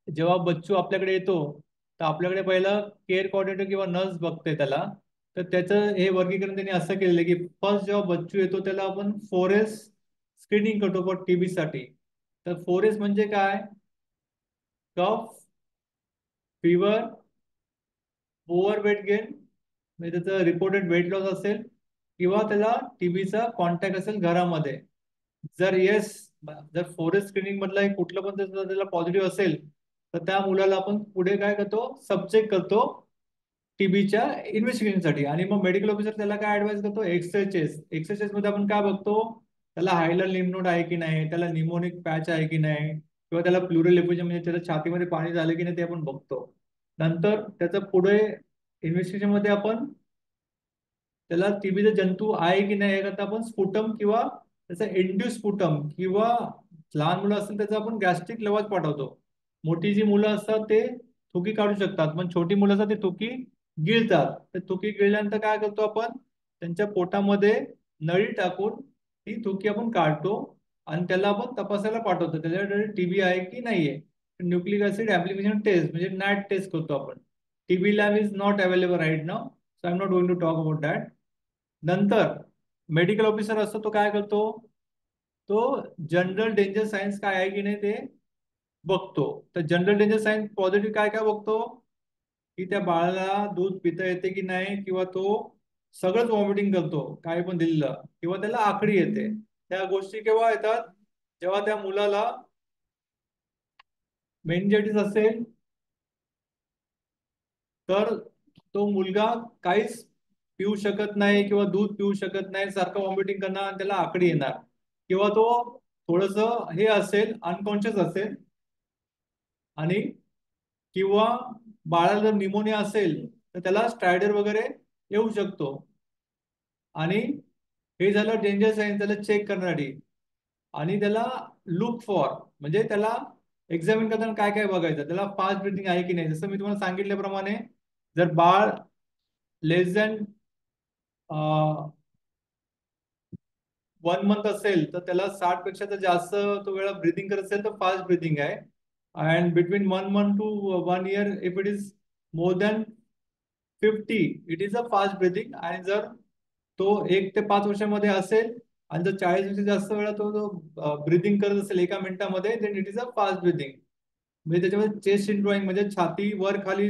B: जेव्हा बच्चू आपल्याकडे येतो तर आपल्याकडे पहिलं केअर कोऑर्डिनेटर किंवा नर्स बघते त्याला. तर त्याचं हे वर्गीकरण त्यांनी असं केलेलं आहे की फर्स्ट जेव्हा बच्चू येतो त्याला आपण 4S स्क्रीनिंग करतो फॉर टीबी साठी. तर 4S म्हणजे काय? कफ, फीवर, ओव्हर वेट गेन म्हणजे त्याचं रिपोर्टेड वेट लॉस असेल, किंवा त्याला टीबीचा कॉन्टॅक्ट असेल घरामध्ये. जर येस, जर 4S स्क्रीनिंग मधला एक कुठलं पण त्याला पॉझिटिव्ह असेल, तर त्या मुलाला आपण पुढे काय करतो, सबचेक करतो टीबीच्या इन्व्हेस्टिगेशनसाठी. आणि मग मेडिकल ऑफिसर त्याला काय ऍडवाइस करतो, एक्सरसाइज. एक्सरसाइज मध्ये आपण काय बघतो, त्याला हायलर लिम्फ नोड आहे की नाही, त्याला निमोनिक पॅच आहे की नाही, किंवा त्याला प्लुरल एफुजन म्हणजे त्याच्या छातीमध्ये पाणी झालं की नाही ते आपण बघतो. नंतर त्याचं पुढे इन्व्हेस्टिगेशन मध्ये आपण त्याला टीबीचा जंतू आहे की नाही याकरता आपण स्पुटम किंवा त्याचा इंड्यूस स्पुटम, किंवा लहान मुलं असतील त्याचा आपण गॅस्ट्रिक लवाज पाठवतो. मोठी जी मुलं असतात ते थुकी काढू शकतात, पण छोटी मुलं असतात ते थुकी गिळतात. तर थुकी गिळल्यानंतर काय करतो आपण, त्यांच्या पोटामध्ये नळी टाकून ती थुकी आपण काढतो आणि त्याला आपण तपासायला पाठवतो त्याच्याकडे टीबी आहे की नाहीये. न्यूक्लिक ऍसिड ऍप्लिकेशन टेस्ट म्हणजे नॅट टेस्ट करतो आपण. TB lab is not available right now, so I am not going to talk about that. नंतर मेडिकल ऑफिसर असतो तो काय करतो, तो जनरल डेंजर सायन्स काय आहे की नाही ते बघतो. तर जनरल डेंजर सायन्स पॉझिटिव्ह काय काय बघतो, की त्या बाळाला दूध पिता येते की नाही, किंवा तो सगळंच वॉमिटिंग करतो काही पण दिलेलं, किंवा त्याला आकडी येते. त्या गोष्टी केव्हा येतात, जेव्हा त्या मुलाला मेनिंजायटिस असेल, तर तो मुलगा काहीच पिऊ शकत नाही किंवा दूध पिऊ शकत नाही, सारखं वॉमिटिंग करणार आणि त्याला आकडी येणार. किंवा तो थोडस हे असेल, अनकॉन्शियस असेल, आणि किंवा बाळाला जर निमोनिया असेल तर त्याला स्ट्रायडर वगैरे येऊ शकतो. आणि हे झालं डेंजर साईन त्याला चेक करण्यासाठी. आणि त्याला लुक फॉर म्हणजे त्याला एक्झामिन करताना काय काय बघायचं, त्याला फास्ट ब्रिथिंग आहे की नाही. जसं मी तुम्हाला सांगितल्याप्रमाणे जर बाळ लेस दॅन 1 मंथ असेल तर त्याला 60 पेक्षा तर जास्त तो वेळा ब्रिथिंग करत असेल तर फास्ट ब्रिथिंग आहे. And between 1 month to 1 year if it is more than 50 it is a fast breathing. आणि जर तो 1 ते 5 वर्षामध्ये असेल आणि जर 40 पेक्षा जास्त वेळा तो तो ब्रिथिंग करत असेल 1 मिनिटामध्ये, then it is a fast breathing. म्हणजे त्याच्यामध्ये चेस्ट ड्रॉइंग म्हणजे छाती वर खाली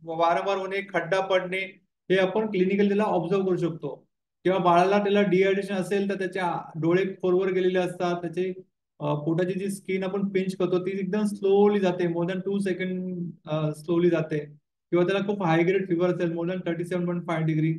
B: वारंवार होणे, खड्डा पडणे, हे आपण क्लिनिकल त्याला ऑब्झर्व करू शकतो. किंवा बाळाला त्याला डिहायड्रेशन असेल तर त्याचे डोळे खोलवर गेलेले असतात, त्याचे पोटाची जी स्किन आपण पिंच करतो ती एकदम स्लोली जाते, मोर दॅन 2 सेकंड स्लोली जाते. किंवा त्याला खूप हाय ग्रेड फिवर असेल मोर दॅन 37.5 डिग्री,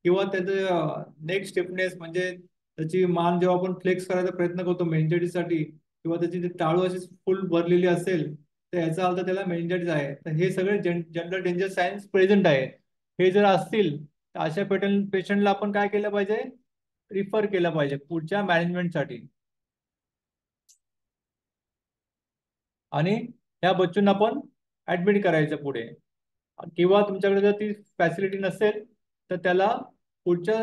B: किंवा त्याचं नेक स्टिफनेस म्हणजे त्याची मान जेव्हा आपण फ्लेक्स करायचा प्रयत्न करतो मेंटेडीसाठी, किंवा त्याची जी टाळू अशी फुल भरलेली असेल, तर याचा अर्थ त्याला मेनिंजायटिस आहे. तर हे सगळे जनरल डेंजर सायन्स प्रेझेंट आहे. हे जर असतील तर अशा पेशंटला आपण काय केलं पाहिजे, रिफर केलं पाहिजे पुढच्या मॅनेजमेंटसाठी. आणि त्या बच्चूंना आपण ऍडमिट करायचं पुढे. किंवा तुमच्याकडे जर ती फॅसिलिटी नसेल तर त्याला पुढच्या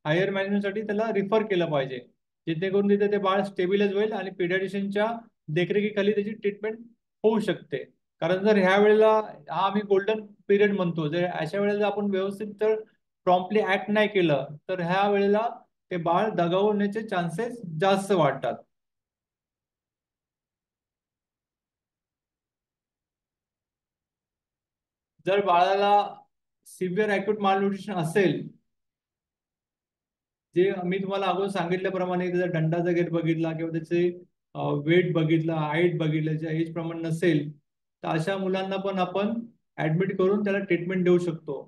B: हायर मॅनेजमेंटसाठी त्याला रिफर केलं पाहिजे, जेणेकरून तिथे ते बाळ स्टेबिलाइज होईल आणि पिडियाट्रिशियनच्या देखरेखीखाली त्याची ट्रीटमेंट होऊ शकते. कारण जर ह्या वेळेला, हा आम्ही गोल्डन पिरियड म्हणतो, जर अशा वेळेला जर आपण व्यवस्थित जर प्रॉम्प्टली ऍक्ट नाही केलं तर ह्या वेळेला ते बाळ दगावण्याचे चान्सेस जास्त वाढतात. जर बाळाला सिव्हिअर अॅक्यूट मालन्यूट्रिशन असेल, जे मी तुम्हाला अगोदर सांगितल्याप्रमाणे त्याचा दंडाचा गेट बघितला किंवा त्याचे वेट बघितला, हाईट बघितलं, ज्या एज प्रमाणे नसेल, तर अशा मुलांना पण आपण ऍडमिट करून त्याला ट्रीटमेंट देऊ शकतो.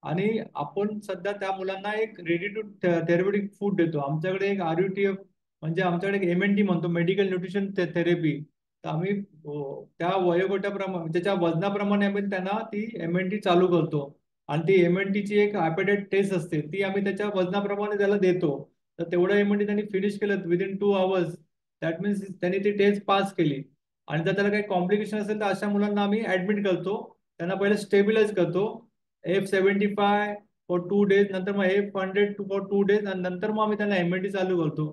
B: आणि आपण सध्या त्या मुलांना एक रेडी टू थेरप्युटिक फूड देतो. आमच्याकडे एक RUTF म्हणजे आमच्याकडे एक MNT म्हणतो, मेडिकल न्यूट्रिशन थेरपी. तर आम्ही त्या वयोगटाप्रमाणे त्याच्या वजनाप्रमाणे आम्ही त्यांना ती MNT चालू करतो. आणि ती MNTची एक ॲपेटाइट टेस्ट असते, ती आम्ही त्याच्या वजनाप्रमाणे त्याला देतो. तर तेवढं MNT त्यांनी फिनिश केलं विदिन 2 आवर्स, दॅट मीन्स त्यांनी ती टेस्ट पास केली. आणि जर त्याला काही कॉम्प्लिकेशन असेल तर अशा मुलांना आम्ही ऍडमिट करतो, त्यांना पहिले स्टेबिलाइज करतो. F75 फॉर 2 डेज, नंतर मग F100 फॉर 2 डेज, आणि नंतर मग आम्ही त्यांना MNT चालू करतो.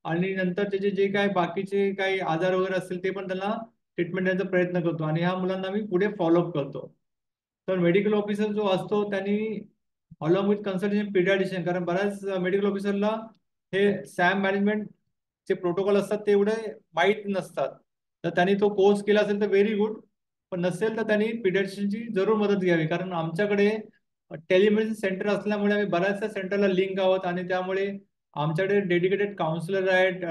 B: आणि नंतर त्याचे जे काही बाकीचे काही आजार वगैरे असतील ते पण त्यांना ट्रीटमेंट द्यायचा प्रयत्न करतो. आणि ह्या मुलांना आम्ही पुढे फॉलोअप करतो. तर मेडिकल ऑफिसर जो असतो त्यांनी अलॉंग विथ कन्सल्टेशन पिडियाट्रिशियन, कारण बऱ्याच मेडिकल ऑफिसरला हे सॅम मॅनेजमेंटचे प्रोटोकॉल असतात ते एवढे माहीत नसतात. तर त्यांनी तो कोर्स केला असेल तर व्हेरी गुड, पण नसेल तर त्यांनी पिडियाट्रिशियनची जरूर मदत घ्यावी. कारण आमच्याकडे टेलिमेडिसिन सेंटर असल्यामुळे आम्ही बऱ्याचशा सेंटरला लिंक आहोत आणि त्यामुळे आमच्याकडे डेडिकेटेड काउन्सिलर आहेत,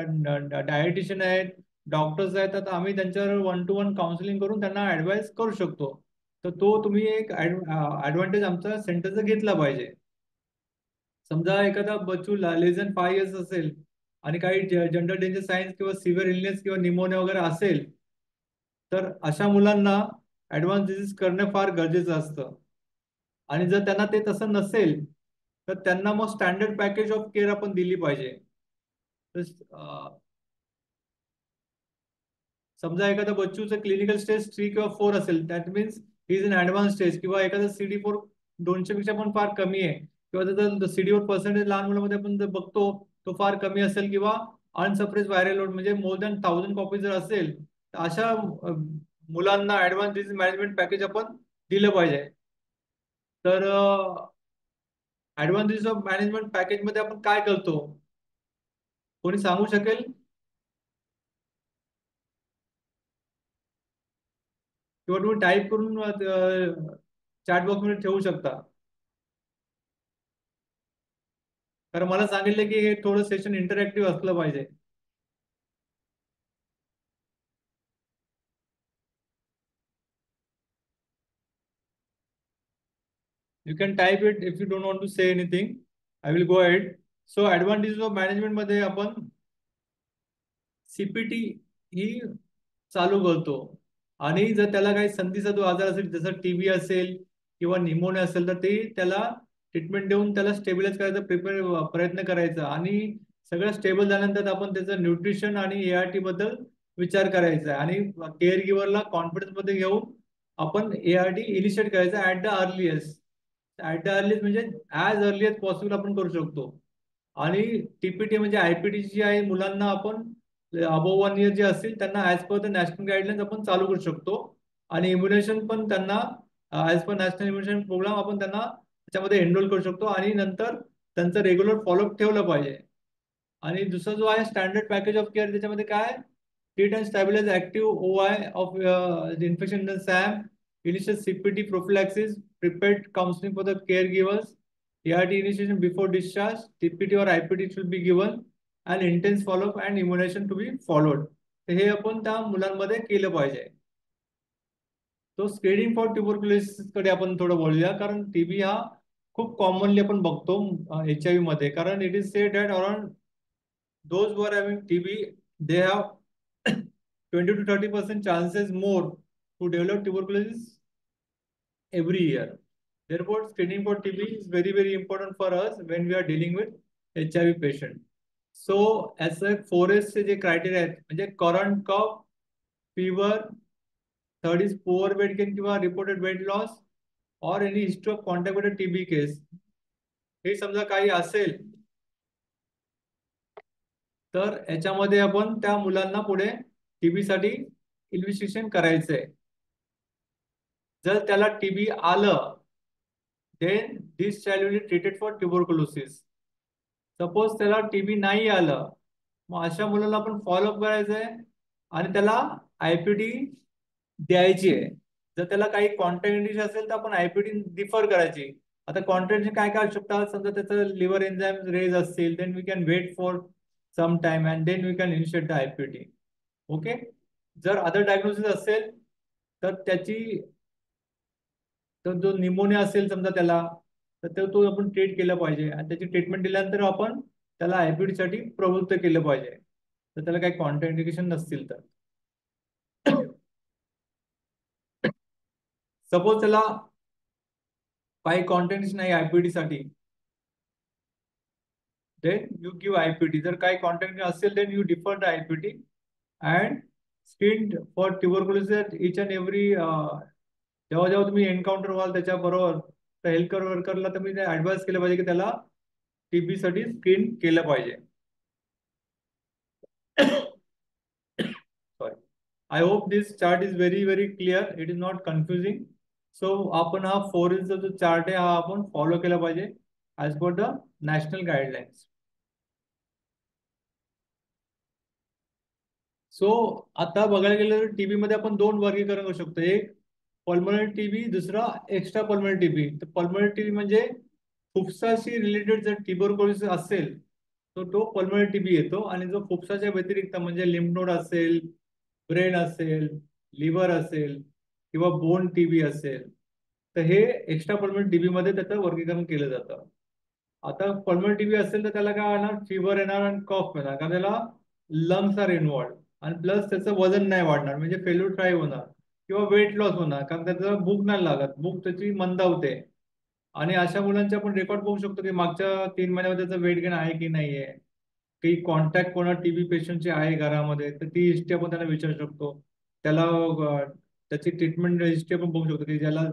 B: डायटिशियन आहेत, डॉक्टर्स आहेत. तर आम्ही त्यांच्यावर 1-to-1 काउन्सिलिंग करून त्यांना ऍडवाइस करू शकतो. तर तो तुम्ही एक ऍडव्हान्टेज आमच्या सेंटरचा घेतला पाहिजे. समजा एखादा बच्चू लेस दॅन 5 इयर्स असेल आणि काही जनरल डेंजर सायन्स किंवा सिव्हिअर इलनेस किंवा निमोनिया वगैरे असेल, तर अशा मुलांना ऍडव्हान्स डिसीज करणं फार गरजेचं असतं. आणि जर त्यांना ते तसं नसेल तर त्यांना मग स्टँडर्ड पॅकेज ऑफ केअर आपण दिली पाहिजे. तर समजा एखाद्या बच्चूचं क्लिनिकल स्टेज 3 किंवा 4 असेल, that means he is in advance stage, किंवा एखादा CD4 200 पेक्षा पण फार कमी आहे, किंवा त्याचा CD4 पर्सेंटेज लहान मुलांमध्ये आपण जर बघतो तो फार कमी असेल, किंवा अनसप्रेस व्हायरल लोड म्हणजे मोर दॅन 1000 कॉपी जर असेल, तर अशा मुलांना ऍडव्हान्स डिसीज मॅनेजमेंट पॅकेज आपण दिलं पाहिजे. तर ऍडव्हान्स डिसीज मॅनेजमेंट पॅकेज मध्ये आपण काय करतो, कोणी सांगू शकेल? किंवा तुम्ही टाईप करून चॅट बॉक्स मध्ये ठेवू शकता. कारण मला सांगितलं की हे थोडं सेशन इंटरॅक्टिव्ह असलं पाहिजे. You can type it if you don't want to say anything. I will go ahead. So advantages of management मध्ये आपण CPT ही चालू करतो. आणि जर त्याला काही संधीचा जो आजार असेल, जसं TB असेल किंवा निमोनिया असेल, तर ते त्याला ट्रीटमेंट देऊन त्याला स्टेबिलाइज करायचा प्रयत्न करायचा. आणि सगळं स्टेबल झाल्यानंतर आपण त्याचं न्यूट्रिशन आणि ART बद्दल विचार करायचा आहे. आणि केअर गिव्हरला कॉन्फिडन्स मध्ये घेऊन आपण ART इनिशिएट करायचा at the earliest. At the earliest म्हणजे ऍज अर्ली एज पॉसिबल आपण करू शकतो. आणि TPT म्हणजे IPT जी आहे, मुलांना आपण अबोव 1 इयर जे असतील त्यांना as per the national guidelines आपण चालू करू शकतो. आणि इम्युनेशन पण त्यांना ऍज पर नॅशनल इम्युनेशन प्रोग्राम आपण त्यांना त्याच्यामध्ये एनरोल करू शकतो. आणि नंतर त्यांचं रेग्युलर फॉलोअप ठेवलं पाहिजे. आणि दुसरा जो आहे स्टँडर्ड पॅकेज ऑफ केअर, त्याच्यामध्ये काय, treat and stabilise active OI of infection SAM, initial CPT prophylaxis, prepared counseling for the caregivers, ART initiation before discharge, TPT or IPT should be given, and intense follow-up and immunization to be followed. तर हे आपण त्या मुलांमध्ये केलं पाहिजे. तो स्क्रीनिंग फॉर ट्युबरक्युलोसिस कडे आपण थोडं बोलूया, कारण TB हा खूप कॉमनली आपण बघतो HIV मध्ये. कारण it is sed that around those who are having TB, they have 20 to 30% chances more to develop tuberculosis every year. Therefore, screening for TB is very, very important for us when we are dealing with HIV patient. So, as a 4S चे जे क्रायटेरिया आहेत, म्हणजे current cough, fever, third is poor weight gain किंवा reported weight loss, or any history of contact with a TB case. हे समजा काही असेल तर याच्यामध्ये आपण त्या मुलांना पुढे TB साठी इन्व्हेस्टिगेशन करायचंय. जर त्याला TB आलं, then this child will be treated for tuberculosis. Suppose त्याला TB नाही आलं, मग अशा मुलाला आपण फॉलोअप करायचंय आणि त्याला IPT द्यायची आहे. जर त्याला काही कॉन्ट्राइंडिकेशन असेल तर आपण IPT डिफर करायची. आता कॉन्ट्राइंडिकेशन काय काय असू शकतात, समजा त्याचं लिव्हर एन्झाईम रेज असतील, then we can wait for some time and then we can initiate the IPT. Okay. जर अदर डायग्नोसिस असेल तर त्याची, तर जो निमोनिया असेल समजा त्याला, तर तो आपण ट्रीट केलं पाहिजे. आणि त्याची ट्रीटमेंट दिल्यानंतर आपण त्याला IPT साठी प्रवृत्त केलं पाहिजे, तर त्याला काही कॉन्ट्राइंडिकेशन नसतील तर. सपोज त्याला काही कॉन्ट्राइंडिकेशन नाही IPT साठी, देन यू गिव्ह IPT. जर काही कॉन्ट्राइंडिकेशन असेल then you defer the IPT and screen for tuberculosis each and every. जेव्हा जेव्हा तुम्ही एन्काउंटर व्हाल त्याच्याबरोबर, तर हेल्थ केअर वर्करला तुम्ही ऍडवाइस केलं पाहिजे की त्याला TB साठी स्क्रीन केलं पाहिजे. Sorry. I hope this chart is very, very clear. It is not confusing. So आपण हा 4 इंचचा जो चार्ट आहे हा आपण फॉलो केला पाहिजे as per the national guidelines. So आता बघायला गेलं तर टीबी मध्ये आपण दोन वर्गीकरण करू शकतो. एक पल्मोनरी टीबी, दुसरा एक्स्ट्रा पल्मोनरी टीबी. तर पल्मोनरी टीबी म्हणजे फुफ्साशी रिलेटेड जर ट्युबरक्युलोसिस असेल तर तो पल्मोनरी टीबी येतो. आणि जो फुफ्साच्या व्यतिरिक्त म्हणजे लिम्फ नोड असेल, ब्रेन असेल, लिव्हर असेल किंवा बोन टीबी असेल, तर हे एक्स्ट्रा पल्मोनरी टीबी मध्ये त्याचं वर्गीकरण केलं जातं. आता पल्मोनरी टीबी असेल तर त्याला काय होणार, फिवर येणार आणि कॉफ येणार, कारण त्याला लंग्स आर इन्व्हॉल्ड. आणि प्लस त्याचं वजन नाही वाढणार म्हणजे फेल्यूर ट्राय होणार किंवा वेट लॉस होणार, कारण त्याचं भूक नाही लागत, भूक त्याची मंदावते. आणि अशा मुलांचे आपण रेकॉर्ड बघू शकतो की मागच्या 3 महिन्यामध्ये त्याचं वेट गेन आहे की नाहीये. काही कॉन्टॅक्ट कोणा टीबी पेशंटचे आहे घरामध्ये तर ती हिस्ट्री आपण त्यांना विचारू शकतो. त्याला त्याची ट्रीटमेंट हिस्ट्री आपण बघू शकतो की ज्याला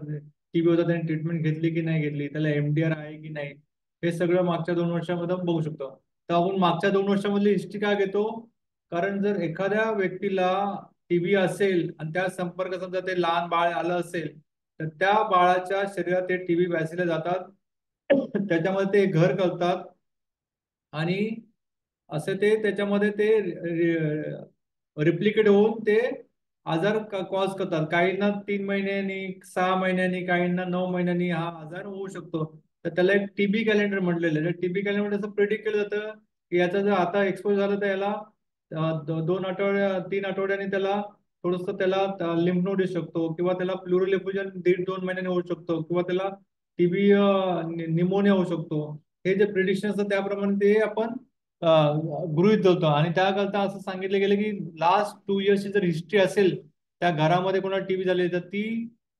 B: टीबी होता त्याने ट्रीटमेंट घेतली की नाही घेतली, त्याला एमडीआर आहे की नाही, हे सगळं मागच्या 2 वर्षामध्ये आपण बघू शकतो. तर आपण मागच्या 2 वर्षामधली हिस्ट्री काय घेतो, कारण जर एखाद्या व्यक्तीला टीबी असेल आणि त्या संपर्क समजा ते लहान बाळ आलं असेल तर त्या बाळाच्या शरीरात ते टीबी बॅसिले जातात. त्याच्यामध्ये ते घर करतात आणि असे ते त्याच्यामध्ये ते रिप्लिकेट होऊन ते आजार कॉज करतात. काहींना 3 महिन्यांनी, 6 महिन्यांनी, काहींना 9 महिन्यांनी हा आजार होऊ शकतो. तर त्याला एक टीबी कॅलेंडर म्हटलेलं आहे. टीबी कॅलेंडर असं प्रिडिक्ट केलं जातं की याचा जर आता एक्सपोज झालं तर याला 2 आठवड्या 3 आठवड्यांनी त्याला थोडस त्याला लिम्फ नोड येऊ शकतो, किंवा त्याला प्लुरल एफ्युजन 1.5-2 महिन्यांनी होऊ शकतो, किंवा त्याला टीबी निमोनिया होऊ शकतो. हे जे प्रिडिक्शन असतं त्याप्रमाणे ते आपण गृहीत धरतो. आणि त्याकरता असं सांगितलं गेलं की लास्ट 2 इयर्सची जर हिस्ट्री असेल त्या घरामध्ये कोणाला टीबी झाली तर ती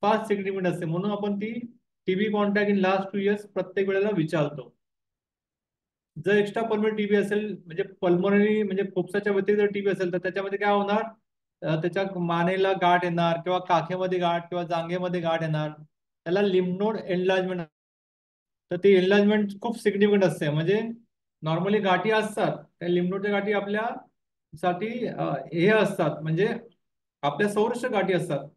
B: फार सिग्निफिकंट असते, म्हणून आपण ती TB contact in last 2 years प्रत्येक वेळेला विचारतो. जर एक्स्ट्रा पल्मोनरी टीबी असेल म्हणजे पल्मोनरी म्हणजे फुफ्साच्या व्यतिरिक्त जर टीबी असेल तर त्याच्यामध्ये काय होणार, त्याच्या मानेला गाठ येणार किंवा काखेमध्ये गाठ किंवा जांघेमध्ये गाठ येणार, त्याला लिम्फ नोड एनलार्जमेंट. तर ती एनलार्जमेंट खूप सिग्निफिकंट असते. म्हणजे नॉर्मली गाठी असतात, त्या लिम्फ नोडच्या गाठी आपल्या साठी हे असतात, म्हणजे आपल्या सौरश गाठी असतात.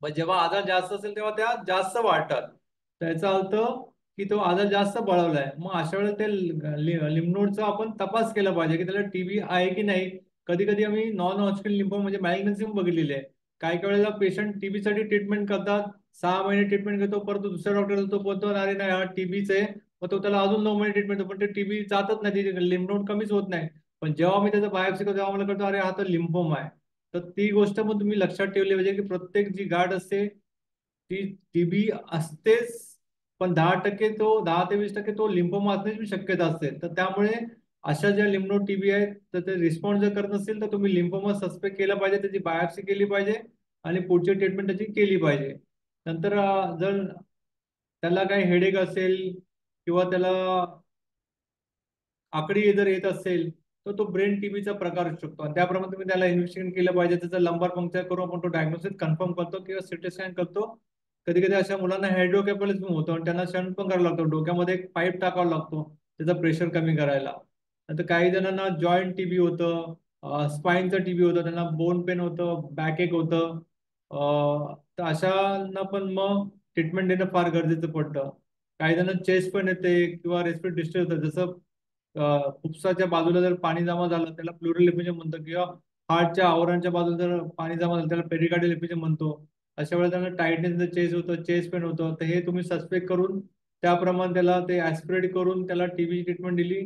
B: पण जेव्हा आजार जास्त असेल तेव्हा त्या जास्त वाढतात. त्याचा अर्थ की तो आजार जास्त बळवलाय. मग अशा वेळेला ते लिम्फ आपण तपास केला पाहिजे की त्याला टीबी आहे की नाही. कधी कधी आम्ही नॉन हॉजकिन लिम्फोमा म्हणजे मॅलिग्नन्सी बघितलेली आहे. काही काही वेळेला पेशंट टीबी साठी ट्रीटमेंट करतात, 6 महिने ट्रीटमेंट घेतो, परत दुसऱ्या डॉक्टर तो बोलतो अरे नाही हा टीबीच आहे. मग तो त्याला अजून 9 महिने ट्रीटमेंट देतो, पण ते टीबी जातच नाही, लिम्फ नोड कमीच होत नाही. पण जेव्हा मी त्याचा बायोप्सी करतो तेव्हा मला कळतो अरे हा तर लिम्फोमा आहे. तर ती गोष्ट पण तुम्ही लक्षात ठेवली पाहिजे की प्रत्येक जी गाठ असते ती टीबी असतेच, पण 10% तो 10 ते 20% तो लिम्फोमा असण्याची शक्यता असते. तर त्यामुळे अशा ज्या लिम्फो टीबी आहेत तर ते रिस्पॉन्स जर करत नसेल तर तुम्ही लिम्फोमा सस्पेक्ट केला पाहिजे, त्याची बायोप्सी केली पाहिजे आणि पुढची ट्रीटमेंट त्याची केली पाहिजे. नंतर जर त्याला काही हेडेक असेल किंवा त्याला आकडी जर येत असेल तर तो ब्रेन टीबीचा प्रकार असू शकतो, आणि त्याप्रमाणे तुम्ही त्याला इन्व्हेस्टिगेशन केलं पाहिजे. त्याचा लंबार पंक्चर करून आपण तो डायग्नोसिस कन्फर्म करतो किंवा सिटी स्कॅन करतो. कधी कधी अशा मुलांना हायड्रोकेफालिस पण होतो आणि त्यांना शंट पण करावं लागतो, डोक्यामध्ये एक पाईप टाकावा लागतो त्याचा प्रेशर कमी करायला. नंतर काही जणांना जॉईंट टीबी होतं, स्पाईनचं टीबी होतं, त्यांना बोन पेन होतं, बॅक एक होतं. तर अशांना पण मग ट्रीटमेंट देणं फार गरजेचं पडतं. काही जणांना चेस्ट पण येते किंवा रेस्पिरेटरी डिस्ट्रेस होतं. जसं फुफ्साच्या बाजूला जर पाणी जमा झालं त्याला प्लुरल एफिजन म्हणतो, किंवा हार्टच्या आवरणाच्या बाजूला जर पाणी जमा झालं त्याला पेरिकार्डियल एफिजन म्हणतो. अशा वेळेला त्यांना टाइटनेस चेस्ट होतं, चेस्ट पेन होतं. तर हे तुम्ही सस्पेक्ट करून त्याप्रमाणे त्याला ते ऍस्पिरेट करून त्याला टीबी ट्रीटमेंट दिली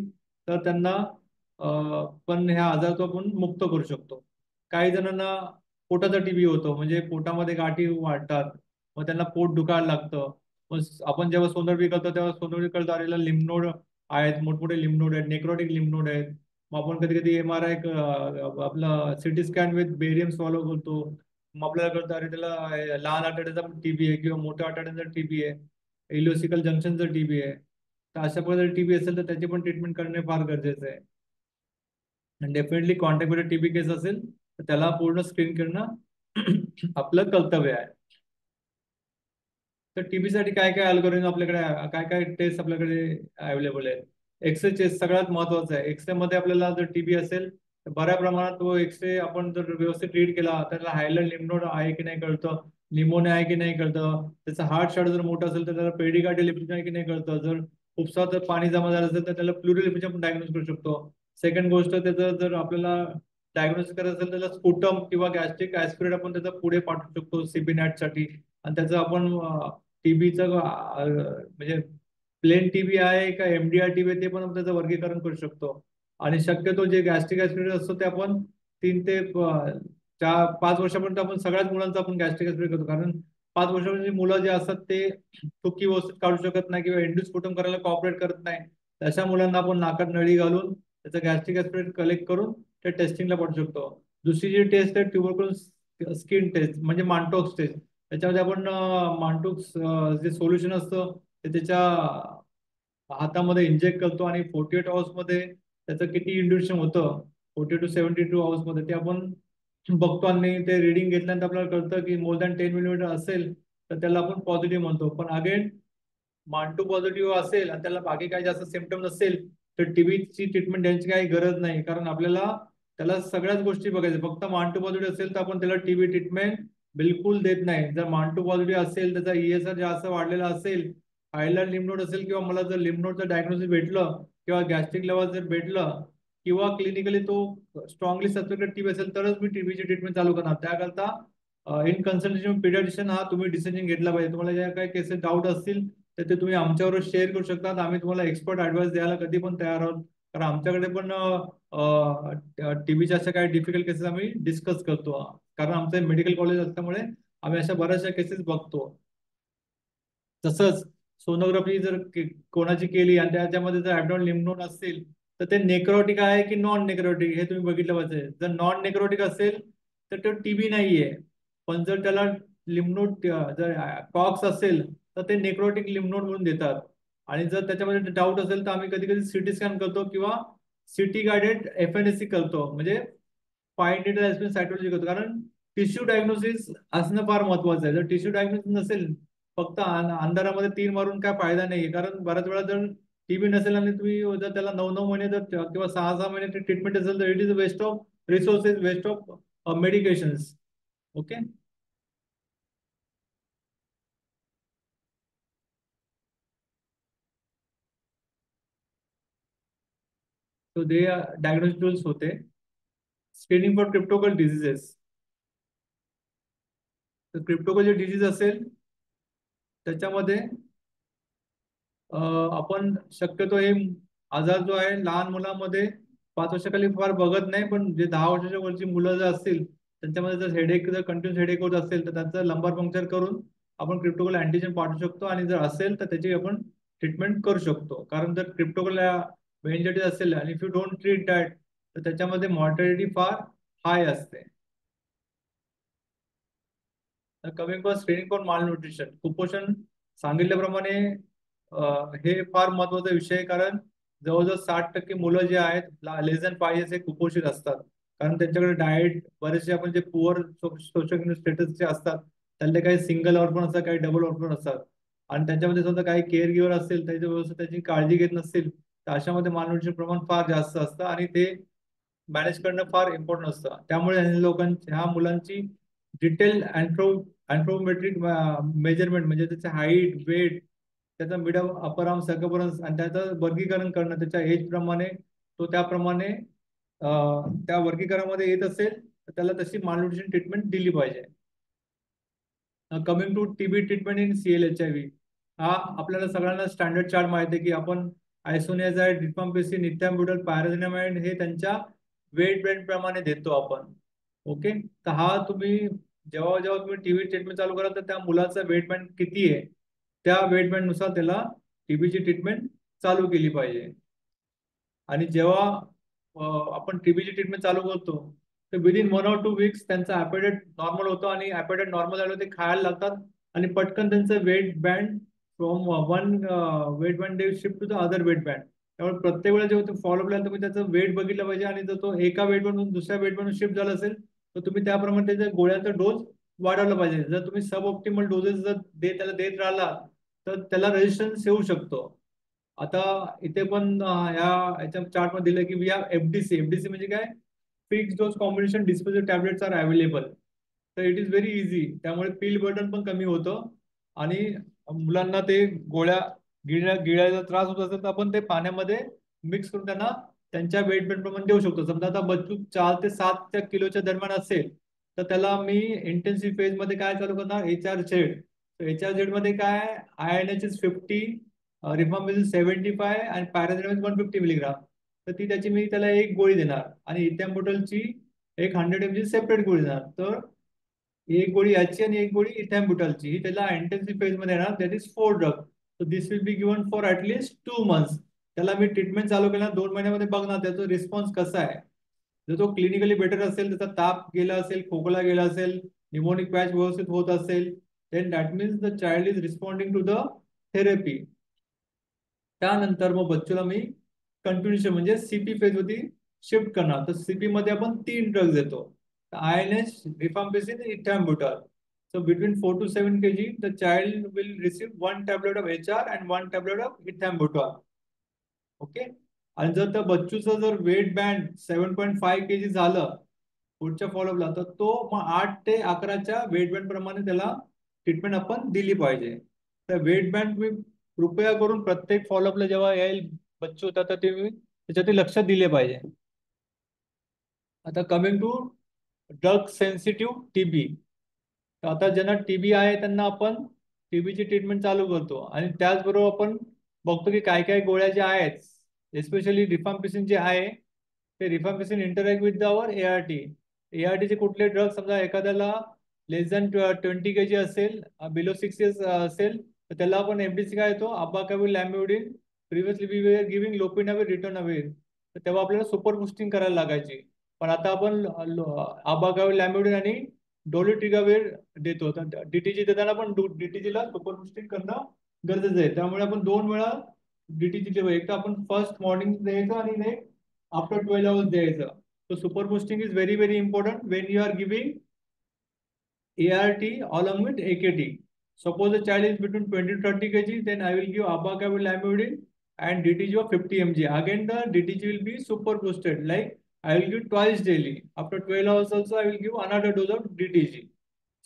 B: तर त्यांना पण ह्या आजारातून आपण मुक्त करू शकतो. काही जणांना पोटाचा टीबी होतो, म्हणजे पोटामध्ये गाठी वाढतात, मग त्यांना पोट दुखायला लागतं. मग आपण जेव्हा सोनोग्राफी करतो तेव्हा सोनोग्राफीद्वारे लिम्फ नोड आहेत, मोठमोठे लिम्फ नोड आहेत, नेक्रोटिक लिम्फ नोड आहेत. मग आपण कधी कधी MRI आपला CT scan with barium follow करतो. मग आपल्याला कळतं अरे त्याला लहान आतड्याचा टीबी आहे किंवा मोठ्या आतड्याचा टीबी आहे, इलिओसिकल जंक्शनचा टीबी आहे. तर अशा प्रकारे टीबी असेल तर त्याची पण ट्रीटमेंट करणे फार गरजेचं आहे. आणि डेफिनेटली कॉन्टॅक्ट मध्ये टीबी केस असेल तर त्याला पूर्ण स्क्रीन करणं आपलं कर्तव्य आहे. तर टीबी साठी काय काय अल्गोरिदम आपल्याकडे, काय काय टेस्ट आपल्याकडे अवेलेबल आहेत. एक्सरे टेस्ट सगळ्यात महत्वाचं आहे. एक्सरे मध्ये आपल्याला जर टीबी असेल तर बऱ्या प्रमाणात तो एक्सरे आपण जर व्यवस्थित रीड केला तर त्याला हायलर लिम्फ नोड आहे की नाही कळतं. निमोनिया आहे की नाही कळतं, त्याचा हार्ट शॉट जर मोठा असेल तर त्याला पेडिकार्डियल इन्फेक्शन आहे की नाही कळतं, जर उपसा जर पाणी जमा झालं असेल तर त्याला प्लुरल इन्फेक्शन आपण डायग्नोज करू शकतो. सेकंड गोष्ट, त्याचं जर आपल्याला डायग्नोसिस करायचं असेल त्याला स्पुटम किंवा गॅस्ट्रिक ऍस्पिरेट आपण त्याचा पुढे पाठवू शकतो सीबीनॅट साठी. आणि त्याचं आपण टीबीचं म्हणजे प्लेन टीबी आहे का एमडीआर टीबी आहे ते पण आपण त्याचं वर्गीकरण करू शकतो. आणि शक्यतो जे गॅस्ट्रिक ऍसिडिटी असतो ते आपण 3 ते 5 वर्षापर्यंत आपण सगळ्याच मुलांचा आपण गॅस्ट्रिक ऍसिडिटी करतो, कारण 5 वर्षापर्यंत मुलं जे असतात ते थुकी व्यवस्थित काढू शकत नाही किंवा एंडोस्पुटम करायला कॉपरेट करत नाही. अशा मुलांना आपण नाकात नळी घालून त्याचं गॅस्ट्रिक ऍसिडिटी कलेक्ट करून ते टेस्टिंगला पाठवू शकतो. दुसरी जी टेस्ट आहे ट्युबरक्युलोसिस स्किन टेस्ट म्हणजे मांटोक्स टेस्ट. त्याच्यामध्ये आपण मांटोक्स जे सोल्युशन असतं ते त्याच्या हातामध्ये इंजेक्ट करतो आणि 48 आवर्स मध्ये त्याचं किती इंड्युरेशन होतं, 40 to 72 आवर्स मध्ये ते आपण बघतो. आणि ते रिडिंग घेतल्यानंतर आपल्याला कळतं की मोर दॅन 10 मिलीमीटर असेल तर त्याला आपण पॉझिटिव्ह म्हणतो. पण अगेन मांटू पॉझिटिव्ह असेल आणि त्याला बाकी काही जास्त सिमटम नसेल तर टीबीची ट्रीटमेंट द्यायची काही गरज नाही, कारण आपल्याला त्याला सगळ्याच गोष्टी बघायच्या. फक्त मांटू पॉझिटिव्ह असेल तर आपण त्याला टीबी ट्रीटमेंट बिलकुल देत नाही. जर मांटू पॉझिटिव्ह असेल, त्याचा ईएसआर जास्त वाढलेला असेल, थायरॉइड लिम्फ नोड असेल, किंवा मला जर लिम्फ नोडचं डायग्नोसिस भेटलं किंवा गॅस्ट्रिक लेवल जर भेटलं किंवा क्लिनिकली तो स्ट्रॉंगली सस्पेक्टेड टीबी असेल तरच मी टीबीची ट्रीटमेंट चालू करणार. त्याकरता इन कन्सल्टेशन पिडियाट्रिशियन हा तुम्ही डिसिजन घेतला पाहिजे. तुम्हाला ज्या काही केसेस डाऊट असतील तर ते तुम्ही आमच्यावर शेअर करू शकता. आम्ही तुम्हाला एक्सपर्ट ऍडवाइस द्यायला कधी पण तयार आहोत, कारण आमच्याकडे पण टीबीच्या अशा काही डिफिकल्ट केसेस आम्ही डिस्कस करतो, कारण आमचं मेडिकल कॉलेज असल्यामुळे आम्ही अशा बऱ्याचशा केसेस बघतो. तसंच सोनोग्राफी जर कोणाची केली आणि त्याच्यामध्ये जर ऍबडॉन लिम्फ नोड असतील तर ते नेक्रोटिक आहे की नॉन नेक्रोटिक हे तुम्ही बघितलं पाहिजे. जर नॉन नेक्रोटिक असेल तर तो टीबी नाहीये. पण जर त्याला लिम्फ नोड जर कॉक्स असेल तर ते नेक्रोटिक लिम्फ नोड म्हणून देतात. आणि जर त्याच्यामध्ये डाऊट असेल तर आम्ही कधी कधी सिटी स्कॅन करतो किंवा सिटी गायडेड एफएनएससी करतो, म्हणजे फाईन डिटेल सायटोलॉजी करतो. कारण टिश्यू डायग्नोसिस असणं फार महत्वाचं आहे. जर टिश्यू डायग्नोसिस नसेल, फक्त अंधारामध्ये तीर मारून काय फायदा नाही, कारण बऱ्याच वेळा जर टीबी नसेल आणि तुम्ही जर त्याला 9 9 महिने जर किंवा 6 6 महिने ट्रीटमेंट असेल तर it is waste of resources, waste of medications. Okay. So they diagnostic tools होते. Screening for cryptococcal diseases. तर क्रिप्टोकल जे डिझीज असेल त्याच्यामध्ये आपण शक्यतो हे आजार जो आहे लहान मुलांमध्ये 5 वर्षाखाली फार बघत नाही, पण जे 10 वर्षाच्या वरची मुलं जर असतील त्यांच्यामध्ये जर हेडेक जर कंटिन्यूस हेडेक होत असेल तर त्यांचं लंबार पंक्चर करून आपण क्रिप्टोकल अँटीजन पाठवू शकतो. आणि जर असेल तर त्याची आपण ट्रीटमेंट करू शकतो. कारण जर क्रिप्टोकल मेनिंजायटिस असेल आणि if you don't treat that तर त्याच्यामध्ये मॉर्टॅलिटी फार हाय असते. कमिंग फॉर स्क्रीनिंग फॉर माल न्यूट्रिशन, कुपोषण सांगितल्याप्रमाणे हे फार महत्वाचा विषय आहे, कारण जवळजवळ 60% मुलं जे आहेत लेस दॅन 5 इयर्स हे कुपोषित असतात. कारण त्यांच्याकडे डाएट बरेचसे आपण जे पुअर सोशल स्टेटसचे असतात त्यातले काही सिंगल ऑर्फन असतात, काही डबल ऑर्फन असतात. आणि त्यांच्यामध्ये सुद्धा काही केअर गिव्हर असतील त्याच्या व्यवस्थित त्याची काळजी घेत नसतील तर अशामध्ये मालन्यूट्रिशन प्रमाण फार जास्त असतं आणि ते मॅनेज करणं फार इम्पॉर्टंट असतं. त्यामुळे ह्या मुलांची डिटेल अँथ्रोमेट्रिक मेजरमेंट म्हणजे त्याचे हाईट, वेट, त्याचा मिडल अपर आर्म सर्कम्फरन्स आणि त्याचं वर्गीकरण करणं त्याच्या एज प्रमाणे, तो त्याप्रमाणे त्या वर्गीकरणामध्ये येत असेल तर त्याला तशी मालन्यूट्रिशन ट्रीटमेंट दिली पाहिजे. Coming to TB treatment in CLHIV, हा आपल्याला सगळ्यांना स्टँडर्ड चार्ट माहिती आहे की आपण आयसोनियाझाइड, रिफाम्पिसिन, निथॅम्बुटल, पायराझिनामाइड हे त्यांच्या वेट ब्रेन प्रमाणे देतो आपण. ओके. तर हा तुम्ही जेव्हा जेव्हा तुम्ही टीबी ट्रीटमेंट चालू कराल तर त्या मुलाचा वेट बँड किती आहे त्या वेट बँड नुसार त्याला टीबीची ट्रीटमेंट चालू केली पाहिजे. आणि जेव्हा आपण टीबीची ट्रीटमेंट चालू करतो तर विदिन 1 or 2 वीक्स त्यांचा ॲपेटाइट नॉर्मल होतो आणि ॲपेटाइट नॉर्मल झाल्यावर ते खायला लागतात आणि पटकन त्यांचं weight band from one weight band they shift to the other weight band. त्यामुळे प्रत्येक वेळेला जेव्हा फॉलोअपला तुम्ही त्याचं वेट बघितलं पाहिजे आणि जर तो एका वेट बँडून दुसऱ्या वेट बँड शिफ्ट झाला असेल तर तुम्ही त्याप्रमाणे त्याच्या गोळ्यांचा डोस वाढवला पाहिजे. जर तुम्ही सब ऑप्टिमल डोसेस जर त्याला देत राहिला तर त्याला रेजिस्टन्स येऊ शकतो. आता इथे पण याच्या चार्ट मध्ये दिलं की वी हॅव FDC. FDC म्हणजे काय? Fix dose combination disposable tablets are available. तर इट इज व्हेरी इझी. त्यामुळे पिल बर्डन पण कमी होतं. आणि मुलांना ते गोळ्या गिळायचा त्रास होत असेल तर आपण ते पाण्यामध्ये मिक्स करून त्यांना त्यांच्या वेट बेल्ट प्रमाणे देऊ शकतो. समजा आता बच्चू 4 ते 7 किलोच्या दरम्यान असेल तर त्याला मी इंटेन्सिव्ह फेज मध्ये काय चालू करणार, HR-Z. HR-Z मध्ये काय, INH इज 50, रिफाम्पिसिन 75 आणि पॅरासिटामॉल 150 मिलीग्राम. तर ती त्याची मी त्याला एक गोळी देणार आणि इथॅम्बुटलची एक 100 mg सेपरेट गोळी देणार. तर एक गोळी याची आणि एक गोळी इथॅम्बुटलची ही त्याला इंटेन्सिव्ह फेज मध्ये येणार. That is 4 drug. So this will be given for at least 2 months. त्याला मी ट्रीटमेंट चालू केला 2 महिन्यामध्ये बघणार त्याचा रिस्पॉन्स कसा आहे. जर तो क्लिनिकली बेटर असेल, त्याचा ताप गेला असेल, खोकला गेला असेल, निमोनिक पॅच व्यवस्थित होत असेल, then that means the child is responding to the therapy. त्यानंतर मग बच्चूला मी कंटिन्युएशन म्हणजे CP फेज मध्ये शिफ्ट करणार. तर CP मध्ये आपण 3 ड्रग्ज देतो, INH, rifampicin, ethambutol. So between 4 to 7 kg, the child will receive 1 tablet of HR and 1 tablet of ethambutol. Okay. आणि जर त्या बच्चूचं जर वेट बँड 7.5 kg झालं पुढच्या फॉलोअपला, तर तो मग 8 ते 11च्या वेट बँड प्रमाणे त्याला ट्रीटमेंट आपण दिली पाहिजे. तर वेट बँड तुम्ही कृपया करून प्रत्येक फॉलोअपला जेव्हा येईल बच्चू होता तर ते त्याच्यात लक्ष दिले पाहिजे. आता coming to drug sensitive TB. तर आता ज्यांना TB आहे त्यांना आपण TBची ट्रीटमेंट चालू करतो आणि त्याचबरोबर आपण बघतो की काय काय गोळ्या ज्या आहेत, एस्पेशली रिफाम्पिसिन जे आहे, ते rifampicin interact with our ART चे कुठले ड्रग. समजा एखाद्याला लेस दॅन 20 kg असेल, बिलो 6 years असेल, तर त्याला आपण FDC काय येतो, abacavir lamivudine. Previously we were giving lopinavir, ritonavir. तर तेव्हा आपल्याला सुपर बुस्टिंग करायला लागायची. पण आता आपण अबाकॅविर लॅम्युडिन आणि डोलोटिगावेर देतो. तर DTG देताना पण DTG ला सुपर बुस्टिंग करणं गरजेचं आहे. त्यामुळे आपण 2 वेळा DTG देऊ. एक तर आपण फर्स्ट मॉर्निंग द्यायचं आणि एक आफ्टर 12 hours द्यायचं. So super boosting is very very important when you are giving ART along with AKT. Suppose the child is between 20 to 30 kg, then I will give abacavir lamivudine and DTG of 50 mg. Again, the DTG will be super boosted. Like I will give twice daily. After 12 hours also, I will give another dose of DTG.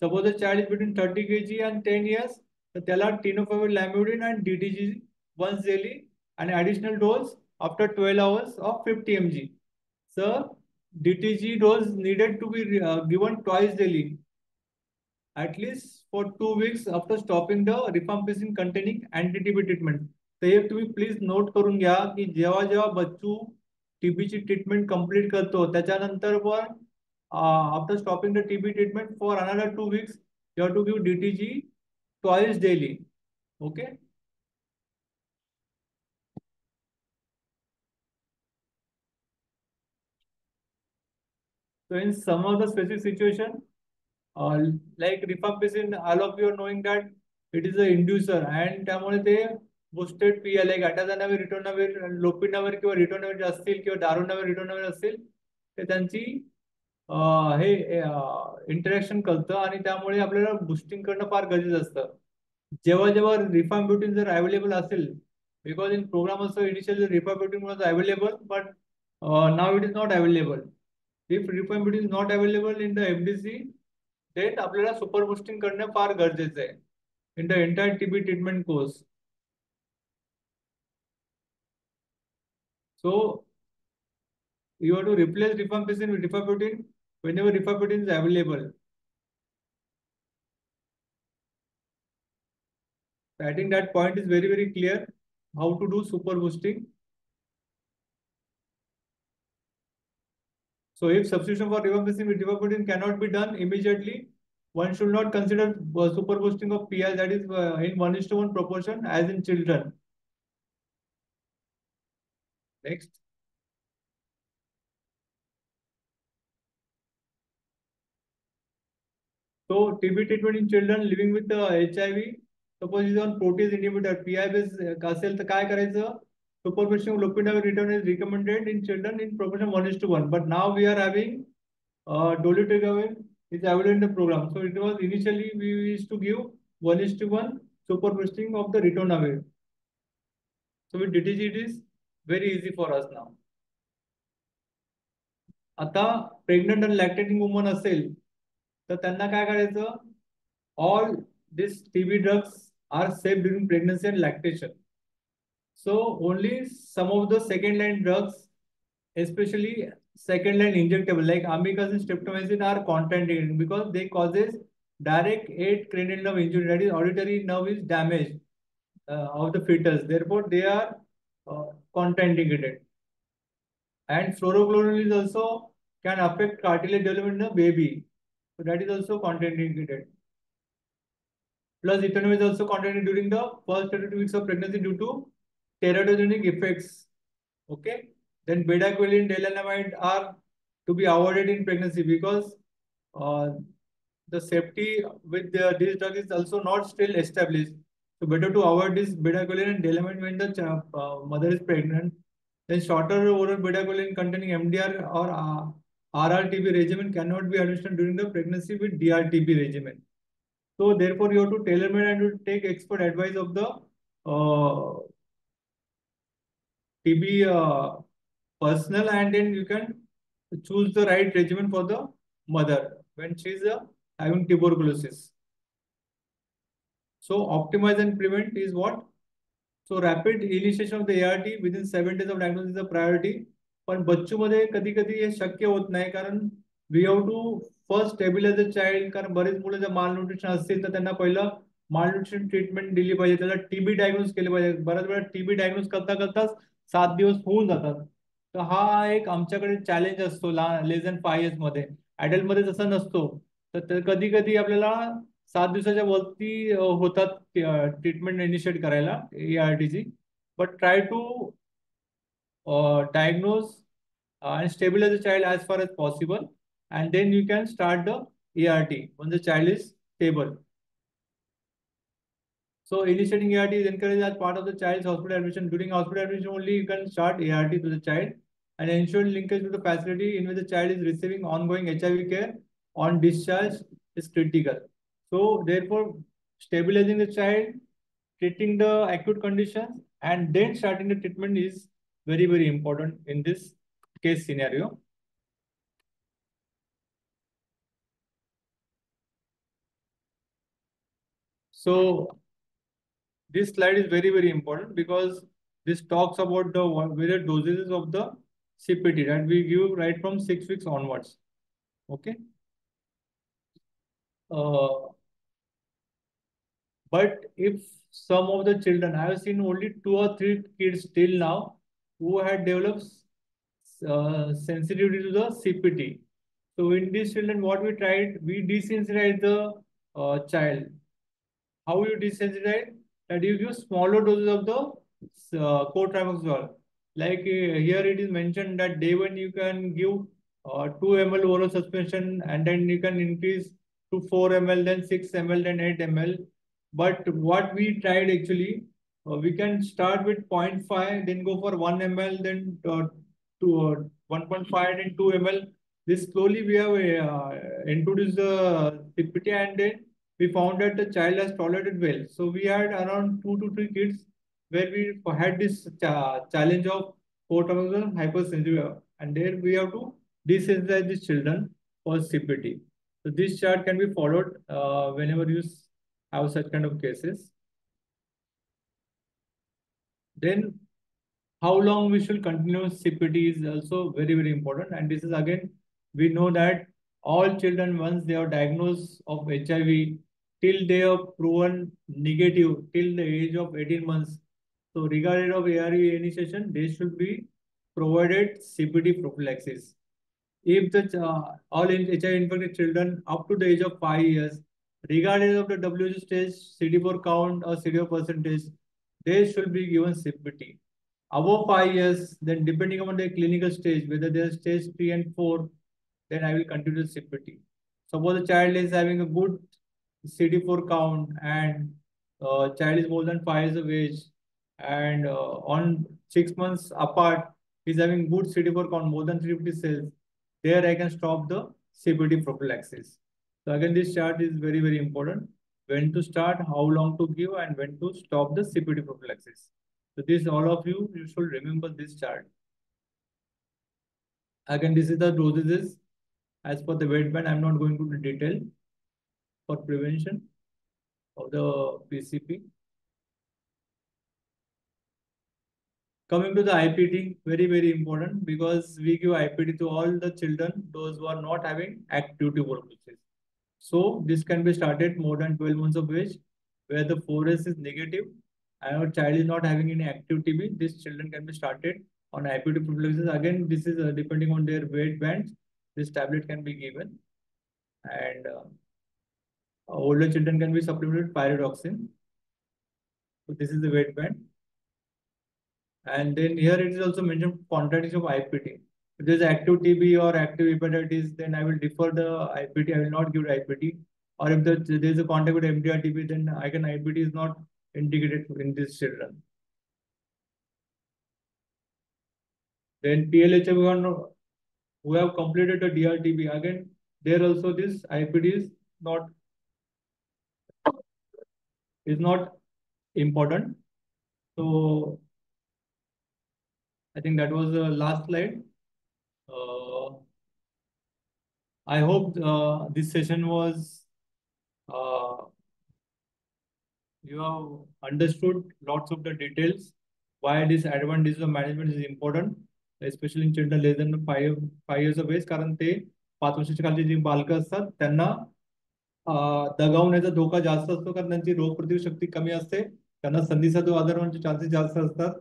B: Suppose the child is between 30 kg and 10 years, so त्याला tenofovir lamivudine and DTG once daily and additional dose after 12 hours of 50 mg. So DTG dose needed to be given twice daily, at least for 2 weeks after stopping the rifampicin containing anti-TB treatment. तर हे तुम्ही प्लीज नोट करून घ्या की जेव्हा जेव्हा बच्चू TBची ट्रीटमेंट कंप्लीट करतो त्याच्यानंतर पण after stopping the TB treatment for another 2 weeks you have to give DTG twice daily. Okay. So in some of the specific situation, uh, like rifampicin, all of you are knowing that it is a inducer and त्यामुळे ते boosted P like atazanavir, ritonavir, lopinavir किंवा रिटोनाविर असतील किंवा दारुनाविर, रिटोनाविर असतील, ते त्यांची हे इंटरॅक्शन करतं आणि त्यामुळे आपल्याला बुस्टिंग करणं फार गरजेचं असतं. जेव्हा जेव्हा रिफाम्पिसिन जर अवेलेबल असेल, बिकॉज इन प्रोग्राम असं initial rifampicin was available but now it is not available. If rifampicin is not available in the FDC, then आपल्याला सुपर बुस्टिंग करणं फार गरजेचं आहे in the entire TB treatment course. So you have to replace rifampicin with rifabutin whenever rifabutin is available. I think that point is very very clear how to do super boosting. So if substitution for rifampicin with rifabutin cannot be done immediately, one should not consider super boosting of PI, that is in 1:1 proportion as in children. Next. So TB treatment in children living with HIV. Suppose is on protease inhibitor PI base असेल तर काय करायचं? Supervision of lopinavir return is recommended in children in proportion 1:1. But now we are having dolutegravir is available in the program. So it was initially we used to give 1:1 super boosting of the ritonavir. So with DTG it is very easy for us now. आता प्रेग्नंट आणि लॅक्टेटिंग वुमन असेल तर त्यांना काय करायचं, all these TB drugs are safe during pregnancy and lactation. So only some of the second line drugs, especially second line injectable like amikacin, streptomycin are contraindicated because they causes direct 8 cranial nerve injury, that is auditory nerve is damaged of the fetus. Therefore, they are contraindicated. And fluorochlorine is also can affect cartilage development in the baby. So that is also contraindicated. Plus, ethanol is also contraindicated during the first 32 weeks of pregnancy due to teratogenic effects. Okay. Then bedaquiline, delanamide are to be avoided in pregnancy because uh, the safety with this drug is also not still established. So better to avoid this bedaquiline and delanamide when the mother is pregnant. Then shorter oral bedaquiline containing MDR or RRTB regimen cannot be administered during the pregnancy with DRTB regimen. So therefore, you have to tailor-made and to take expert advice of the TB personnel, and then you can choose the right regimen for the mother when she is having tuberculosis. So optimize and prevent is what? So rapid initiation of the ART within 7 days of diagnosis is a priority. पण बच्चूमध्ये कधी कधी हे शक्य होत नाही, कारण we have to first stabilise the child. कारण बरेच मुलं जर मालन्यूट्रिशन असतील तर त्यांना पहिलं मालन्यूट्रिशन ट्रीटमेंट दिली पाहिजे, त्याला टीबी डायग्नोज केले पाहिजे. बऱ्याच वेळा टीबी डायग्नोज करता करताच 7 दिवस होऊन जातात. तर हा एक आमच्याकडे चॅलेंज असतो लेस दॅन 5 इयर्स मध्ये. ऍडल्ट मध्ये तसं नसतो. तर कधी कधी आपल्याला 7 दिवसाच्या वरती होतात ट्रीटमेंट इनिशिएट करायला ARTची. But try to diagnose and stabilize the child as far as possible, and then you can start the ART when the child is stable. So initiating ART is encouraged as part of the child's hospital admission. During hospital admission only you can start ART to the child, and ensure linkage to the facility in which the child is receiving ongoing HIV care on discharge is critical. So therefore, stabilizing the child, treating the acute conditions, and then starting the treatment is very, very important in this case scenario. So this slide is very, very important because this talks about the various dosages of the CPT that we give right from 6 weeks onwards. Okay. But if some of the children, I have seen only 2 or 3 kids till now who had developed sensitivity to the CPT. So in these children, what we tried, we desensitized the child. How you desensitize? That you give smaller doses of the cotrimoxazole. Like here it is mentioned that day one you can give 2 ml oral suspension, and then you can increase to 4 ml, then 6 ml, then 8 ml. But what we tried actually, we can start with 0.5, then go for 1 ml, then to 1.5, then 2 ml. This slowly we have introduced the CPT, and then we found that the child has tolerated well. So we had around 2 to 3 kids where we had this challenge of cotrimoxazole hypersensitivity, and there we have to desensitize these children for CPT. So this chart can be followed whenever you have such kind of cases. Then how long we should continue CPT is also very, very important. And this is again, we know that all children, once they are diagnosed of HIV, till they are proven negative, till the age of 18 months. So regardless of ARV initiation, they should be provided CPT prophylaxis. If the all HIV infected children up to the age of 5 years, regardless of the WHO stage, CD4 count or CD4 percentage, they should be given CPT. Above 5 years, then depending on the clinical stage, whether they are stage 3 and 4, then I will continue CPT. Suppose the child is having a good CD4 count, and child is more than 5 years of age, and on 6 months apart, is having good CD4 count, more than 350 cells, there I can stop the CPT prophylaxis. So again, this chart is very, very important. When to start, how long to give, and when to stop the CPT prophylaxis. So this, all of you should remember this chart. Again, this is the dosages as per the weight band. I'm not going to the detail. for prevention of the PCP. Coming to the IPT, very, very important because we give IPT to all the children, those who are not having active tuberculosis. So this can be started more than 12 months of age, where the 4S is negative and our child is not having any active TB. These children can be started on IPT prophylaxis. Again, this is depending on their weight bands. This tablet can be given, and older children can be supplemented with pyridoxine. So this is the weight band. And then here it is also mentioned contradiction of IPT. If there is active TB or active hepatitis, then I will defer the IPT. I will not give IPT. Or if there is a contact with MDR TB, then IPT is not indicated in these children. Then PLHF who have completed the DRTB, again, there also this IPT is not important. So I think that was the last slide. I hope this session was you have understood lots of the details why this advantage of management is important, especially in children less than 5 years of age. कारण ते 5 वर्षाच्या खालची जी बालकं असतात त्यांना दगावण्याचा धोका जास्त असतो कारण त्यांची रोगप्रतिकारक शक्ती कमी असते. त्यांना संधिवात आजार होण्याचे चान्सेस जास्त असतात.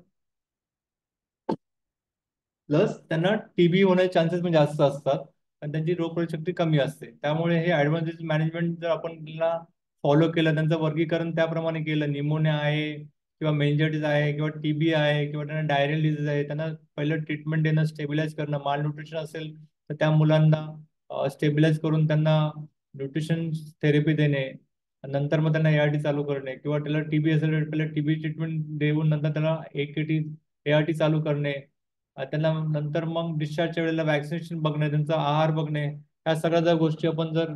B: प्लस त्यांना टीबी होण्याचे चान्सेस पण जास्त असतात आणि त्यांची रोगप्रतिकारक शक्ती कमी असते. त्यामुळे हे ऍडव्हान्स मॅनेजमेंट जर आपण त्यांना फॉलो केलं, त्यांचं वर्गीकरण त्याप्रमाणे केलं, निमोनिया आहे किंवा मेंजटिस आहे किंवा टीबी आहे किंवा त्यांना डायरियल डिझीज आहे, त्यांना पहिलं ट्रीटमेंट देणं, स्टेबिलाईज करणं, माल न्यूट्रिशन असेल तर त्या मुलांना स्टेबिलाईज करून त्यांना न्यूट्रिशन थेरपी देणे, नंतर मग त्यांना ART चालू करणे किंवा त्याला टीबी असेल तर पहिला टीबी ट्रीटमेंट देऊन नंतर त्याला ART चालू करणे, त्यांना नंतर मग डिस्चार्जच्या वेळेला वॅक्सिनेशन बघणे, त्यांचा आहार बघणे, ह्या सगळ्या जर गोष्टी आपण जर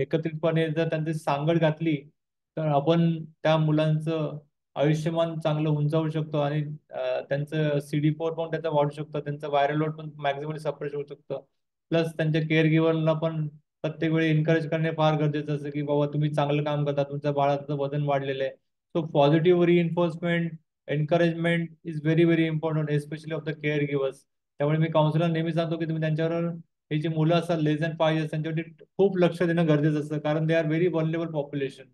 B: एकत्रितपणे जर त्यांची सांगड घातली तर आपण त्या मुलांचं आयुष्यमान चांगलं उंचावू शकतो आणि त्यांचं CD4 पण त्याचा वाढू शकतं, त्यांचं व्हायरल लोड पण मॅक्झिमली सप्रेस होऊ शकतं. प्लस त्यांच्या केअर गिव्हरला पण प्रत्येक वेळी एनकरेज करणे फार गरजेचं असतं की बाबा तुम्ही चांगलं काम करता, तुमच्या बाळाचं वजन वाढलेलं आहे. So positive reinforcement encouragement is very very important especially of the care givers. त्यामुळे मी काउन्सिलर नेहमी सांगतो की तुम्ही त्यांच्यावर हे जे मुलं असतात लेस दॅन 5 years त्यांच्यावरती खूप लक्ष देणं गरजेचं असतं कारण they are very vulnerable population.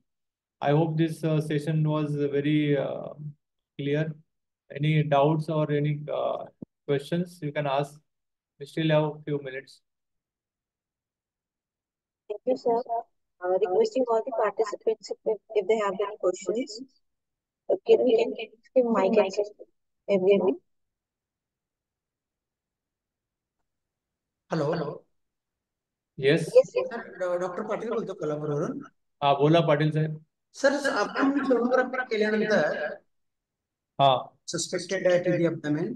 B: I hope this session was very clear. Any doubts or any questions you can ask? We still have a few minutes.
A: Thank you, sir. Requesting all the participants if they have any questions. Can we give mic access to everyone?
C: Hello.
B: Yes.
C: Sir, doctor Patil बोलतो कोल्हापूरवरून.
B: हा बोला पाटील साहेब.
C: सर, आपण सोनोग्राफी केल्यानंतर
B: हा
C: सस्पेक्टेड टीबी अब्डोमेन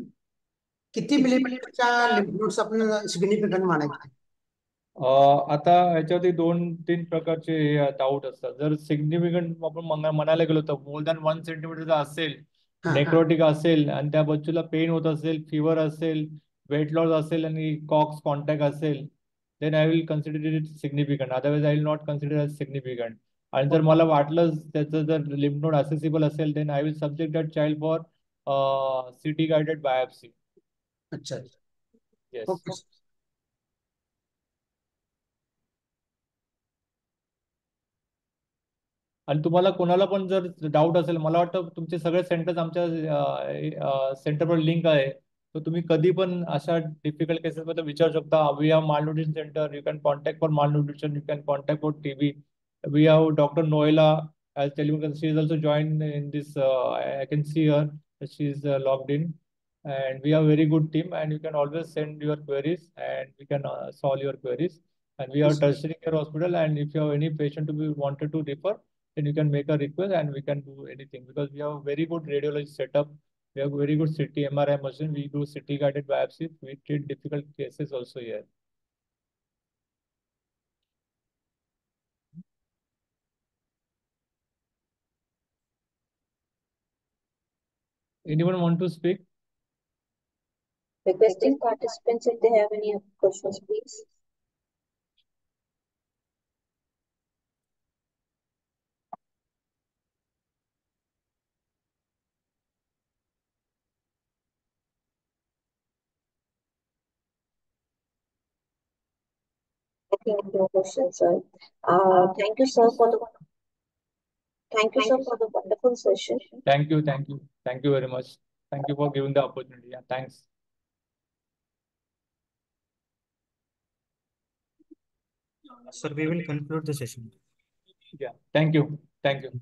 C: किती मिलीमीटरच्या लिम्फ नोड्स आपण सिग्निफिकंट मानायचे?
B: आता याच्यावरती 2-3 प्रकारचे डाऊट असतात. जर सिग्निफिकंट आपण म्हणायला गेलो तर मोर दॅन 1 सेंटीमीटरचा असेल, नेक्रोटिक असेल आणि त्या बच्चूला पेन होत असेल, फिवर असेल, वेट लॉस असेल आणि कॉक्स कॉन्टॅक्ट असेल, then I will consider it significant. Otherwise I will not consider as significant. आणि जर मला वाटलं त्याचं जर लिम्फ नोड असेसिबल असेल, then I will subject that child for CT guided biopsy.
C: अच्छा.
B: येस.
C: ओके.
B: आणि तुम्हाला कोणाला पण जर डाऊट असेल, मला वाटतं तुमचे सगळे सेंटर्स आमच्या सेंटरवर लिंक आहे, तर तुम्ही कधी पण अशा डिफिकल्ट केसेस मध्ये विचारू शकता. We have malnutrition centre, you can contact for malnutrition, you can contact for TB. We have doctor Noela as tell you, she is also joined in this. I can see her, she is logged in, and we have very good team. And you can always send your queries, and we can solve your queries. And we are tertiary care hospital, and if you have any patient to be wanted to refer, then you can make a request and we can do anything because we have a very good radiology setup. We have very good CT MRI machine. We do CT guided biopsy. We treat difficult cases also here. Anyone want to speak?
A: Requesting participants if they have any questions, please. looking into your question, sir. Thank you, sir, for the wonderful session.
B: Thank you, thank you, thank you very much. Thank you for giving the opportunity. Yeah, thanks.
D: Sir, we will conclude the session.
B: Yeah, thank you, thank you.